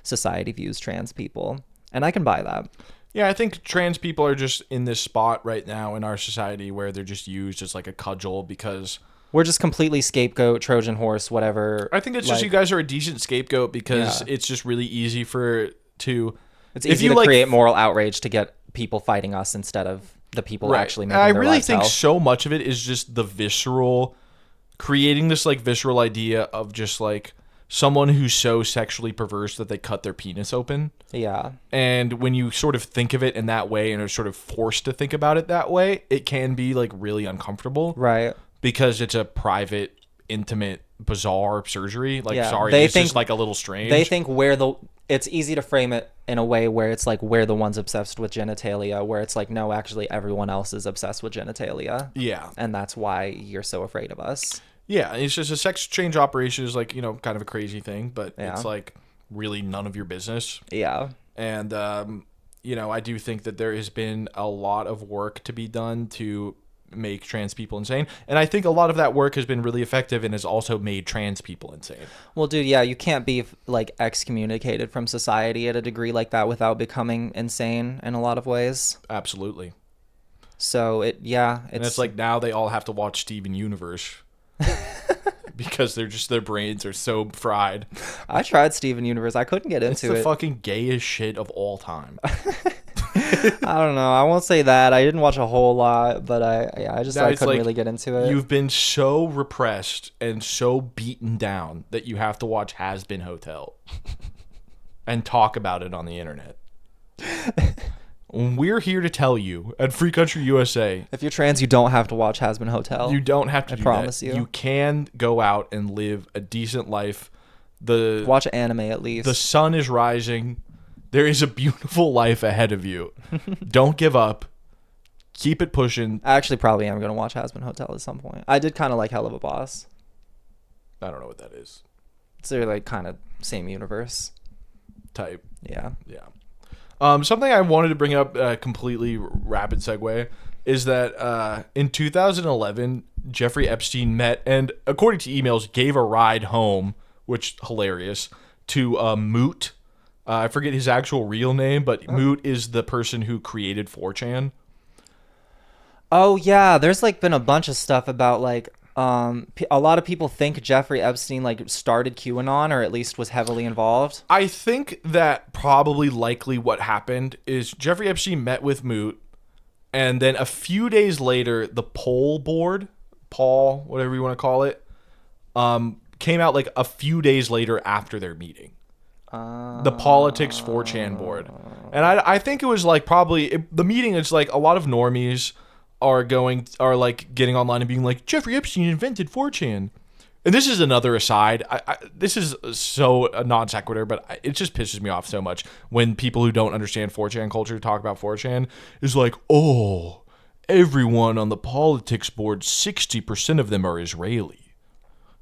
Speaker 1: society views trans people. And I can buy that.
Speaker 3: Yeah, I think trans people are just in this spot right now in our society where they're just used as like a cudgel because
Speaker 1: we're just completely scapegoat, Trojan horse, whatever.
Speaker 3: I think it's just you guys are a decent scapegoat because it's just really easy
Speaker 1: it's easy to create moral outrage to get people fighting us instead of the people actually making their lives hell.
Speaker 3: I really think so much of it is just the creating this like visceral idea of just like someone who's so sexually perverse that they cut their penis open.
Speaker 1: Yeah.
Speaker 3: And when you sort of think of it in that way and are sort of forced to think about it that way, it can be like really uncomfortable.
Speaker 1: Right.
Speaker 3: Because it's a private, intimate, bizarre surgery. Like, it's just like a little strange.
Speaker 1: They think it's easy to frame it in a way where it's like we're the ones obsessed with genitalia, where it's like, no, actually everyone else is obsessed with genitalia.
Speaker 3: Yeah.
Speaker 1: And that's why you're so afraid of us.
Speaker 3: Yeah, it's just a sex change operation is like, kind of a crazy thing, but it's like really none of your business.
Speaker 1: Yeah.
Speaker 3: And, I do think that there has been a lot of work to be done to make trans people insane. And I think a lot of that work has been really effective and has also made trans people insane.
Speaker 1: Well, dude, yeah, you can't be like excommunicated from society at a degree like that without becoming insane in a lot of ways.
Speaker 3: Absolutely.
Speaker 1: So it's
Speaker 3: like now they all have to watch Steven Universe. Because their brains are so fried.
Speaker 1: I tried Steven Universe. I couldn't get into it.
Speaker 3: It's the fucking gayest shit of all time.
Speaker 1: I don't know. I won't say that. I didn't watch a whole lot, but I couldn't really get into it.
Speaker 3: You've been so repressed and so beaten down that you have to watch Has Been Hotel and talk about it on the internet. We're here to tell you at Free Country USA.
Speaker 1: If you're trans, you don't have to watch Has Been Hotel.
Speaker 3: You don't have to. I
Speaker 1: promise you.
Speaker 3: You can go out and live a decent life.
Speaker 1: Watch anime at least.
Speaker 3: The sun is rising. There is a beautiful life ahead of you. Don't give up. Keep it pushing.
Speaker 1: I actually probably am going to watch Has Been Hotel at some point. I did kind of like Hell of a Boss.
Speaker 3: I don't know what that is.
Speaker 1: So like kind of same universe
Speaker 3: type.
Speaker 1: Yeah.
Speaker 3: Yeah. Something I wanted to bring up, completely rapid segue, is that in 2011, Jeffrey Epstein met and, according to emails, gave a ride home, which hilarious, to Moot. I forget his actual real name, but Moot is the person who created 4chan.
Speaker 1: Oh, yeah. There's like been a bunch of stuff about like a lot of people think Jeffrey Epstein like started QAnon or at least was heavily involved.
Speaker 3: I think that probably likely what happened is Jeffrey Epstein met with Moot, and then a few days later, the poll board, Paul, whatever you want to call it, came out like a few days later after their meeting. The Politics 4chan board. And I think it was like the meeting is like a lot of normies are like getting online and being like, Jeffrey Epstein invented 4chan. And this is another aside. This is so a non sequitur, but it just pisses me off so much when people who don't understand 4chan culture talk about 4chan. Is like, oh, everyone on the politics board, 60% of them are Israeli.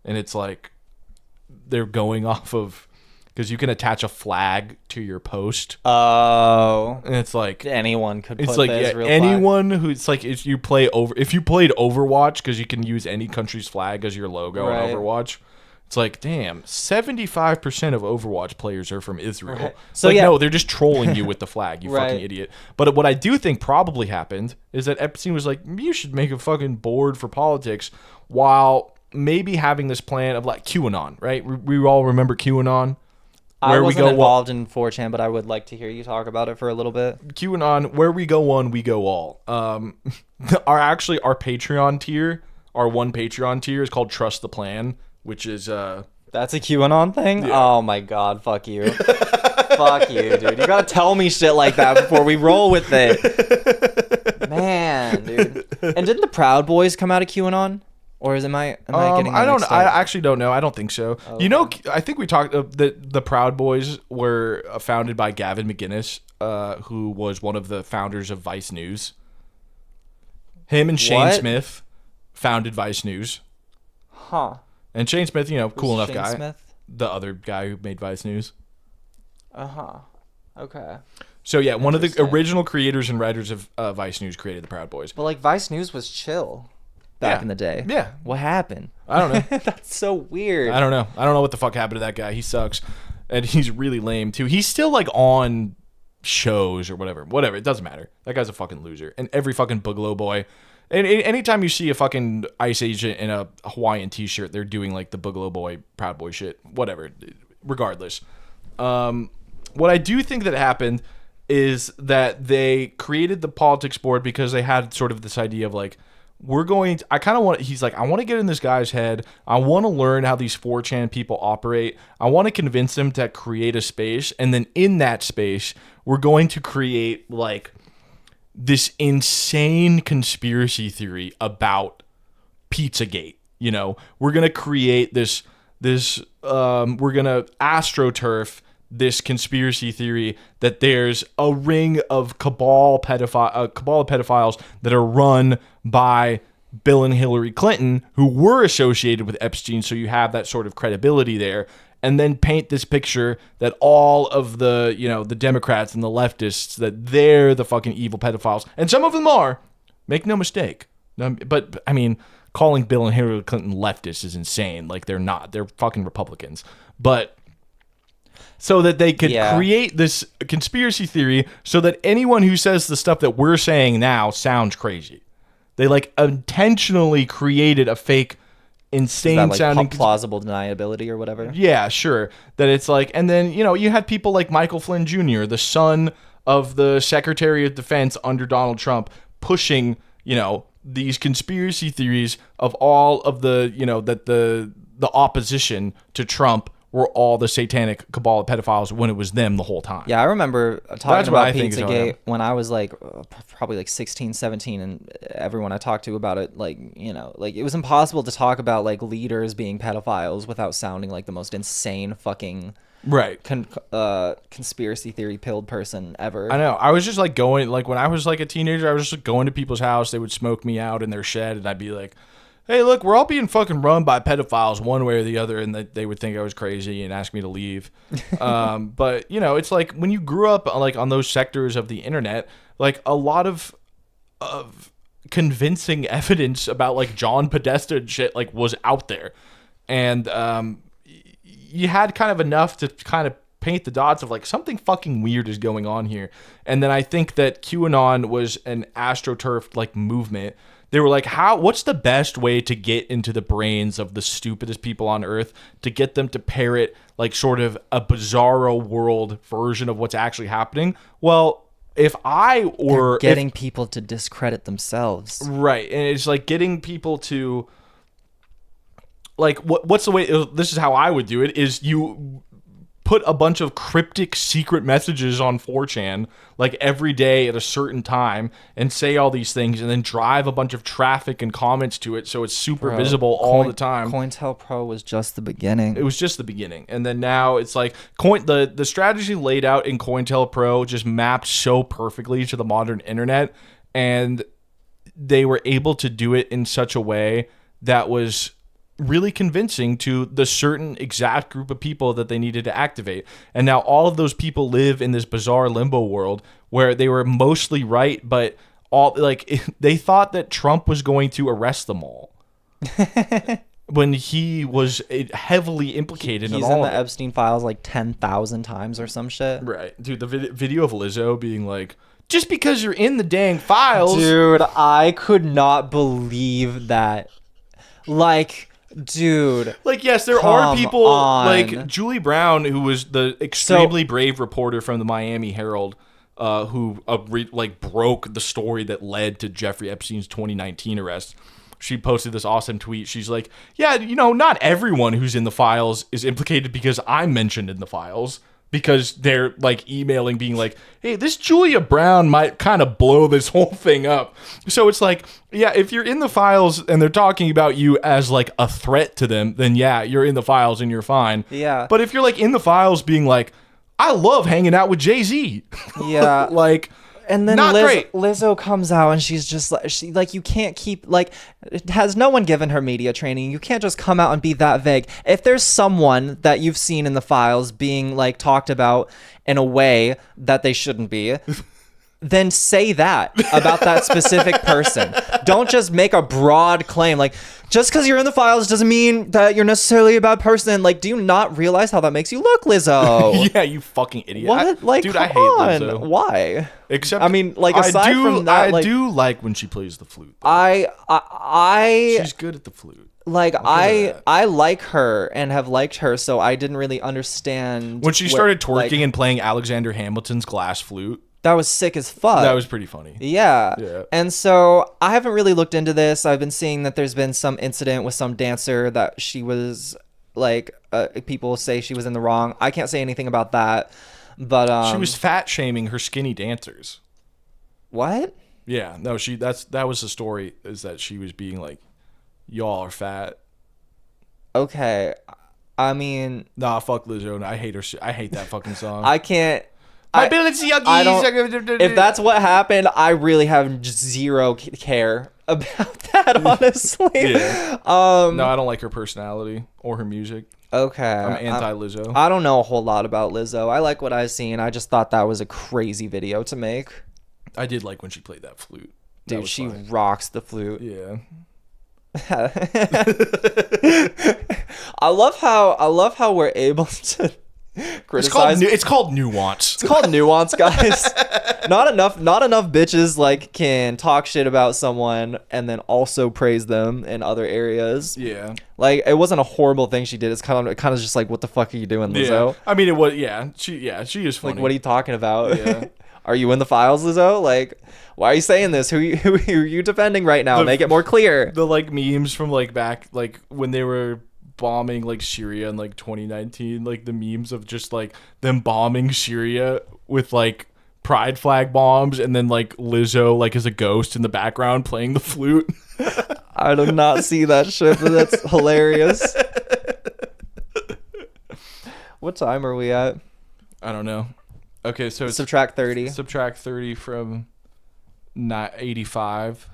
Speaker 3: and it's like they're going off of because you can attach a flag to your post.
Speaker 1: Oh,
Speaker 3: And it's like
Speaker 1: anyone could.
Speaker 3: it's
Speaker 1: put
Speaker 3: like
Speaker 1: the Israel
Speaker 3: anyone who's like if you played Overwatch because you can use any country's flag as your logo
Speaker 1: Right.
Speaker 3: on Overwatch. It's like, damn, 75% of Overwatch players are from Israel.
Speaker 1: Right.
Speaker 3: So
Speaker 1: So, yeah.
Speaker 3: no, they're just trolling you with the flag, you
Speaker 1: Right.
Speaker 3: fucking idiot. But what I do think probably happened is that Epstein was like, you should make a fucking board for politics while maybe having this plan of like QAnon, right? We all remember QAnon.
Speaker 1: I
Speaker 3: Where we
Speaker 1: wasn't
Speaker 3: go
Speaker 1: involved in 4chan, but I would like to hear you talk about it for a little bit.
Speaker 3: QAnon, where we go one, we go all. Our Patreon tier, our one Patreon tier is called Trust the Plan, which is
Speaker 1: That's a QAnon thing?
Speaker 3: Yeah.
Speaker 1: Oh my god, fuck you. Fuck you, dude. You gotta tell me shit like that before we roll with it. Man, dude. And didn't the Proud Boys come out of QAnon? Or am I getting that mixed up?
Speaker 3: I actually don't know. I don't think so.
Speaker 1: Oh,
Speaker 3: You know, I think we talked that the Proud Boys were founded by Gavin McInnes, who was one of the founders of Vice News. Him and Shane
Speaker 1: What?
Speaker 3: Smith founded Vice News.
Speaker 1: Huh.
Speaker 3: And Shane Smith, you know, cool enough
Speaker 1: Shane
Speaker 3: guy.
Speaker 1: Smith?
Speaker 3: The other guy who made Vice News.
Speaker 1: Uh-huh. Okay.
Speaker 3: So yeah, one of the
Speaker 1: Interesting.
Speaker 3: original creators and writers of Vice News created the Proud Boys.
Speaker 1: But like Vice News was chill back
Speaker 3: Yeah.
Speaker 1: in the day.
Speaker 3: Yeah.
Speaker 1: What happened?
Speaker 3: I don't know.
Speaker 1: That's so weird.
Speaker 3: I don't know. I don't know what the fuck happened to that guy. He sucks. And he's really lame too. He's still like on shows or whatever. Whatever. It doesn't matter. That guy's a fucking loser. And every fucking Boogaloo boy. And anytime you see a fucking ICE agent in a Hawaiian t-shirt, they're doing like the Boogaloo boy, Proud Boy shit. Whatever. Regardless. What I do think that happened is that they created the politics board because they had sort of this idea of like, he's like, I want to get in this guy's head. I want to learn how these 4chan people operate. I want to convince them to create a space. And then in that space, we're going to create like this insane conspiracy theory about Pizzagate. You know, we're going to create we're going to astroturf this conspiracy theory that there's a ring of cabal of pedophiles that are run by Bill and Hillary Clinton, who were associated with Epstein, so you have that sort of credibility there, and then paint this picture that all of the, you know, the Democrats and the leftists, that they're the fucking evil pedophiles, and some of them are, make no mistake. But I mean, calling Bill and Hillary Clinton leftists is insane. Like, they're not. They're fucking Republicans. But so that they could create this conspiracy theory so that anyone who says the stuff that we're saying now sounds crazy. They like intentionally created a fake, insane
Speaker 1: Is that, like,
Speaker 3: sounding
Speaker 1: plausible deniability or whatever?
Speaker 3: Yeah, sure. That it's like, and then, you know, you had people like Michael Flynn Jr., the son of the Secretary of Defense under Donald Trump, pushing, you know, these conspiracy theories of all of the, you know, that the opposition to Trump were all the satanic cabal of pedophiles when it was them the whole time.
Speaker 1: Yeah, I remember
Speaker 3: That's
Speaker 1: talking
Speaker 3: what I
Speaker 1: about
Speaker 3: think is going
Speaker 1: Pizzagate
Speaker 3: on.
Speaker 1: when I was like probably like 16, 17, and everyone I talked to about it, like, you know, like it was impossible to talk about like leaders being pedophiles without sounding like the most insane fucking
Speaker 3: Right.
Speaker 1: conspiracy theory pilled person ever.
Speaker 3: I know. I was just like going, like when I was like a teenager, I was just like going to people's house. They would smoke me out in their shed, and I'd be like, hey, look, we're all being fucking run by pedophiles one way or the other, and they would think I was crazy and ask me to leave. But, you know, it's like when you grew up like on those sectors of the internet, like a lot of convincing evidence about like John Podesta and shit like was out there. And you had kind of enough to kind of paint the dots of like something fucking weird is going on here. And then I think that QAnon was an astroturf like movement. They were like, what's the best way to get into the brains of the stupidest people on earth to get them to parrot like sort of a bizarro world version of what's actually happening? Well, if I were
Speaker 1: getting people to discredit themselves.
Speaker 3: Right. And it's like getting people to like, what's the way, this is how I would do it, is you put a bunch of cryptic secret messages on 4chan like every day at a certain time and say all these things and then drive a bunch of traffic and comments to it so it's super visible all the time.
Speaker 1: COINTELPRO was just the beginning.
Speaker 3: It was just the beginning. And then now it's like the strategy laid out in COINTELPRO just mapped so perfectly to the modern internet, and they were able to do it in such a way that was really convincing to the certain exact group of people that they needed to activate. And now all of those people live in this bizarre limbo world where they were mostly right, but all like they thought that Trump was going to arrest them all. When he was heavily implicated in all
Speaker 1: He's in
Speaker 3: of
Speaker 1: the
Speaker 3: it.
Speaker 1: Epstein files like 10,000 times or some shit.
Speaker 3: Right. Dude, the video of Lizzo being like, just because you're in the dang files.
Speaker 1: Dude, I could not believe that. Like, dude.
Speaker 3: Like, yes, there are
Speaker 1: Come
Speaker 3: people
Speaker 1: on.
Speaker 3: like Julie Brown, who was the extremely brave reporter from the Miami Herald, who broke the story that led to Jeffrey Epstein's 2019 arrest. She posted this awesome tweet. She's like, yeah, not everyone who's in the files is implicated because I'm mentioned in the files. Because they're like emailing being like, hey, this Julia Brown might kind of blow this whole thing up. So it's like, yeah, if you're in the files and they're talking about you as like a threat to them, then yeah, you're in the files and you're fine.
Speaker 1: Yeah.
Speaker 3: But if you're like in the files being like, I love hanging out with Jay-Z.
Speaker 1: Yeah.
Speaker 3: Like,
Speaker 1: and then
Speaker 3: not great.
Speaker 1: Lizzo comes out and she's just like, you can't keep, like, has no one given her media training? You can't just come out and be that vague. If there's someone that you've seen in the files being like talked about in a way that they shouldn't be, then say that about that specific person. Don't just make a broad claim. Like, just because you're in the files doesn't mean that you're necessarily a bad person. Like, do you not realize how that makes you look, Lizzo?
Speaker 3: Yeah, you fucking idiot.
Speaker 1: What?
Speaker 3: Dude,
Speaker 1: come
Speaker 3: I hate
Speaker 1: on.
Speaker 3: Lizzo.
Speaker 1: Why?
Speaker 3: Except,
Speaker 1: I mean, like, aside from that,
Speaker 3: I do like when she plays the flute.
Speaker 1: She's
Speaker 3: good at the flute.
Speaker 1: Like,
Speaker 3: that.
Speaker 1: I like her and have liked her, so I didn't really understand
Speaker 3: When she started twerking
Speaker 1: like,
Speaker 3: and playing Alexander Hamilton's glass flute,
Speaker 1: that was sick as fuck.
Speaker 3: that was pretty funny.
Speaker 1: Yeah. And so I haven't really looked into this. I've been seeing that there's been some incident with some dancer that she was like, people say she was in the wrong. I can't say anything about that, but
Speaker 3: she was fat shaming her skinny dancers.
Speaker 1: What?
Speaker 3: Yeah, no, that was the story, is that she was being like, y'all are fat.
Speaker 1: Okay. I mean,
Speaker 3: Nah, fuck Lizzo. I hate her. I hate that fucking song.
Speaker 1: I can't.
Speaker 3: My
Speaker 1: I don't. If that's what happened, I really have zero care about that, honestly.
Speaker 3: Yeah. No, I don't like her personality or her music.
Speaker 1: Okay.
Speaker 3: I'm anti-Lizzo.
Speaker 1: I don't know a whole lot about Lizzo. I like what I've seen. I just thought that was a crazy video to make.
Speaker 3: I did like when she played that flute. That
Speaker 1: Dude,
Speaker 3: was
Speaker 1: she
Speaker 3: fine.
Speaker 1: rocks the flute.
Speaker 3: Yeah.
Speaker 1: I love how we're able to criticize.
Speaker 3: It's called nuance.
Speaker 1: It's called nuance, guys. Not enough bitches like can talk shit about someone and then also praise them in other areas.
Speaker 3: Yeah.
Speaker 1: Like, it wasn't a horrible thing she did. It's kind of just like, what the fuck are you doing, Lizzo?
Speaker 3: Yeah. I mean, it was. Yeah. She is funny.
Speaker 1: Like, what are you talking about?
Speaker 3: Yeah.
Speaker 1: Are you in the files, Lizzo? Like, why are you saying this? Who are you defending right now? Make it more clear.
Speaker 3: The like memes from like back, like when they were bombing like Syria in like 2019, like the memes of just like them bombing Syria with like pride flag bombs, and then like Lizzo like as a ghost in the background playing the flute.
Speaker 1: I do not see that shit, but that's hilarious. What time are we at?
Speaker 3: I don't know. Okay, so
Speaker 1: Subtract 30.
Speaker 3: Subtract 30 from 85.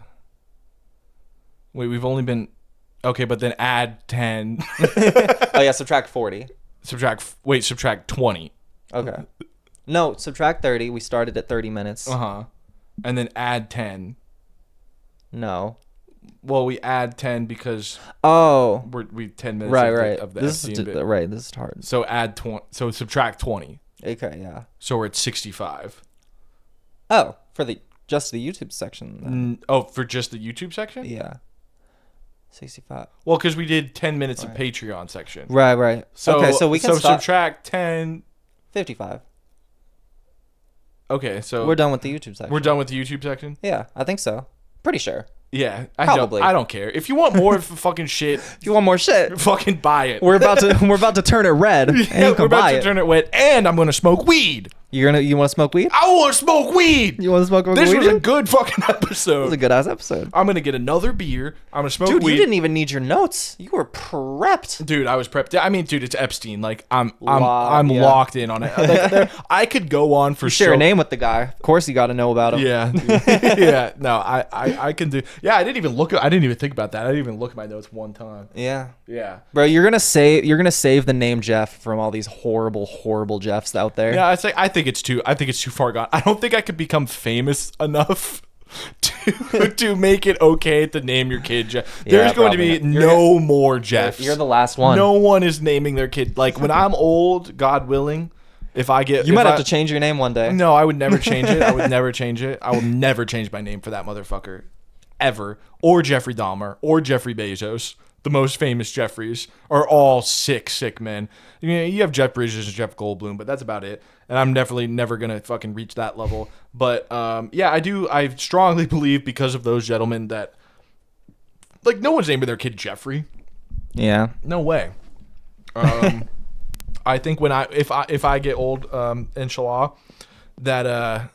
Speaker 3: Wait, we've only been... Okay, but then add 10.
Speaker 1: Oh, yeah, subtract 40.
Speaker 3: Subtract 20.
Speaker 1: Okay. No, subtract 30. We started at 30 minutes.
Speaker 3: Uh-huh. And then add 10.
Speaker 1: No.
Speaker 3: Well, we add 10 because
Speaker 1: Oh.
Speaker 3: we 10 minutes
Speaker 1: Right.
Speaker 3: of the
Speaker 1: This
Speaker 3: Epstein bit.
Speaker 1: right, this is hard.
Speaker 3: So add 20. So subtract 20.
Speaker 1: Okay, yeah.
Speaker 3: So we're at 65.
Speaker 1: Oh, for just the YouTube section. Then.
Speaker 3: For just the YouTube section?
Speaker 1: Yeah. 65.
Speaker 3: Well, because we did 10 minutes of Patreon section.
Speaker 1: Right.
Speaker 3: So,
Speaker 1: okay, so we can stop.
Speaker 3: Subtract 10.
Speaker 1: 55.
Speaker 3: Okay, so
Speaker 1: We're done with the YouTube section.
Speaker 3: we're done with the YouTube section?
Speaker 1: Yeah, I think so. Pretty sure.
Speaker 3: Yeah,
Speaker 1: Probably.
Speaker 3: I don't care. If you want more fucking shit,
Speaker 1: If you want more shit,
Speaker 3: fucking buy it.
Speaker 1: we're about to turn it red, and you
Speaker 3: We're
Speaker 1: can
Speaker 3: about
Speaker 1: buy
Speaker 3: to
Speaker 1: it.
Speaker 3: turn it wet, and I'm gonna smoke weed.
Speaker 1: You want to smoke weed?
Speaker 3: I want to smoke weed.
Speaker 1: You want to smoke weed?
Speaker 3: This was a good fucking episode.
Speaker 1: It was a good ass episode.
Speaker 3: I'm gonna get another beer. I'm gonna smoke
Speaker 1: Dude,
Speaker 3: weed.
Speaker 1: you didn't even need your notes. You were prepped.
Speaker 3: Dude, I was prepped. I mean, dude, it's Epstein. Like, I'm
Speaker 1: Yeah.
Speaker 3: locked in on it. Like, I could go on for
Speaker 1: Share a name with the guy. Of course, you got to know about him.
Speaker 3: Yeah, yeah. No, I can do. Yeah, I didn't even think about that. I didn't even look at my notes one time.
Speaker 1: Yeah.
Speaker 3: Yeah.
Speaker 1: Bro, you're gonna save the name Jeff from all these horrible Jeffs out there.
Speaker 3: Yeah, I think it's too far gone. I don't think I could become famous enough to make it okay to name your kid Jeff. There's going to be no more Jeffs.
Speaker 1: You're the last one.
Speaker 3: No one is naming their kid. Like, when I'm old, God willing, if I get...
Speaker 1: You might have to change your name one day.
Speaker 3: No, I would never change it. I would never change it. I will never change my name for that motherfucker. Ever. Or Jeffrey Dahmer. Or Jeffrey Bezos. The most famous Jeffreys are all sick men. You have Jeff Bridges and Jeff Goldblum, but that's about it. And I'm definitely never going to fucking reach that level. But, yeah, I strongly believe, because of those gentlemen, that, like, no one's naming their kid Jeffrey.
Speaker 1: Yeah.
Speaker 3: No way. I think if I get old, inshallah, that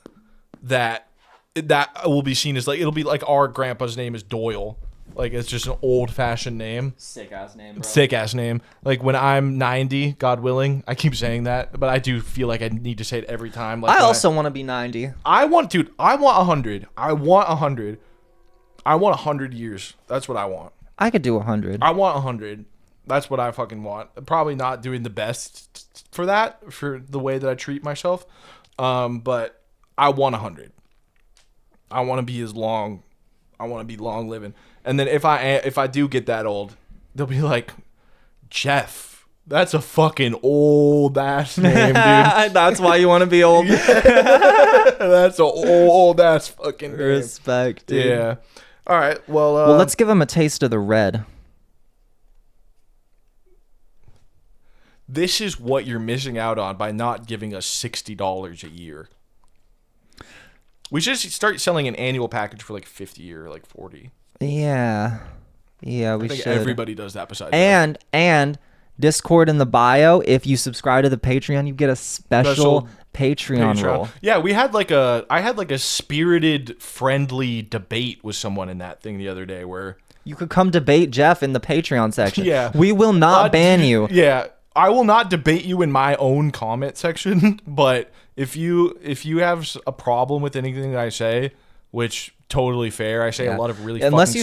Speaker 3: will be seen as, like, it'll be like our grandpa's name is Doyle. Like, it's just an old-fashioned name.
Speaker 1: Sick-ass name, bro.
Speaker 3: Sick-ass name. Like, when I'm 90, God willing, I keep saying that, but I do feel like I need to say it every time. Like,
Speaker 1: I also want to be 90.
Speaker 3: I want 100. I want 100. I want 100 years. That's what I want.
Speaker 1: I could do 100.
Speaker 3: I want 100. That's what I fucking want. Probably not doing the best for that, for the way that I treat myself. But I want 100. I want to be long living. And then if I do get that old, they'll be like, Jeff, that's a fucking old ass name, dude.
Speaker 1: That's why you want to be old.
Speaker 3: That's an old ass fucking name.
Speaker 1: Respect, dude.
Speaker 3: Yeah. All right. Well,
Speaker 1: let's give him a taste of the red.
Speaker 3: This is what you're missing out on by not giving us $60 a year. We should start selling an annual package for like 50 or like 40.
Speaker 1: Yeah, we
Speaker 3: I think
Speaker 1: should.
Speaker 3: everybody does that besides
Speaker 1: and Discord in the bio. If you subscribe to the Patreon, you get a special Patreon role.
Speaker 3: Yeah, I had like a spirited, friendly debate with someone in that thing the other day where
Speaker 1: you could come debate Jeff in the Patreon section.
Speaker 3: Yeah,
Speaker 1: we will not ban you.
Speaker 3: Yeah, I will not debate you in my own comment section. But if you have a problem with anything that I say, which totally fair, I say a lot of really
Speaker 1: unless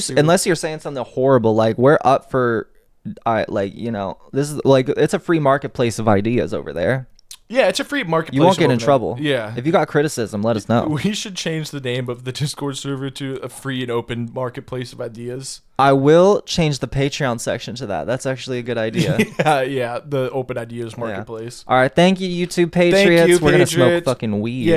Speaker 1: you're saying something horrible, like we're up for, like, you know, this is like, it's a free marketplace of ideas over there.
Speaker 3: Yeah, it's a free marketplace.
Speaker 1: You won't get in trouble.
Speaker 3: Yeah.
Speaker 1: If you got criticism, let us know.
Speaker 3: We should change the name of the Discord server to a free and open marketplace of ideas.
Speaker 1: I will change the Patreon section to that. That's actually a good idea.
Speaker 3: Yeah, the open ideas marketplace.
Speaker 1: All right, thank you, YouTube Patriots.
Speaker 3: Thank you,
Speaker 1: We're going to smoke
Speaker 3: Patriots.
Speaker 1: fucking weed.
Speaker 3: Yeah.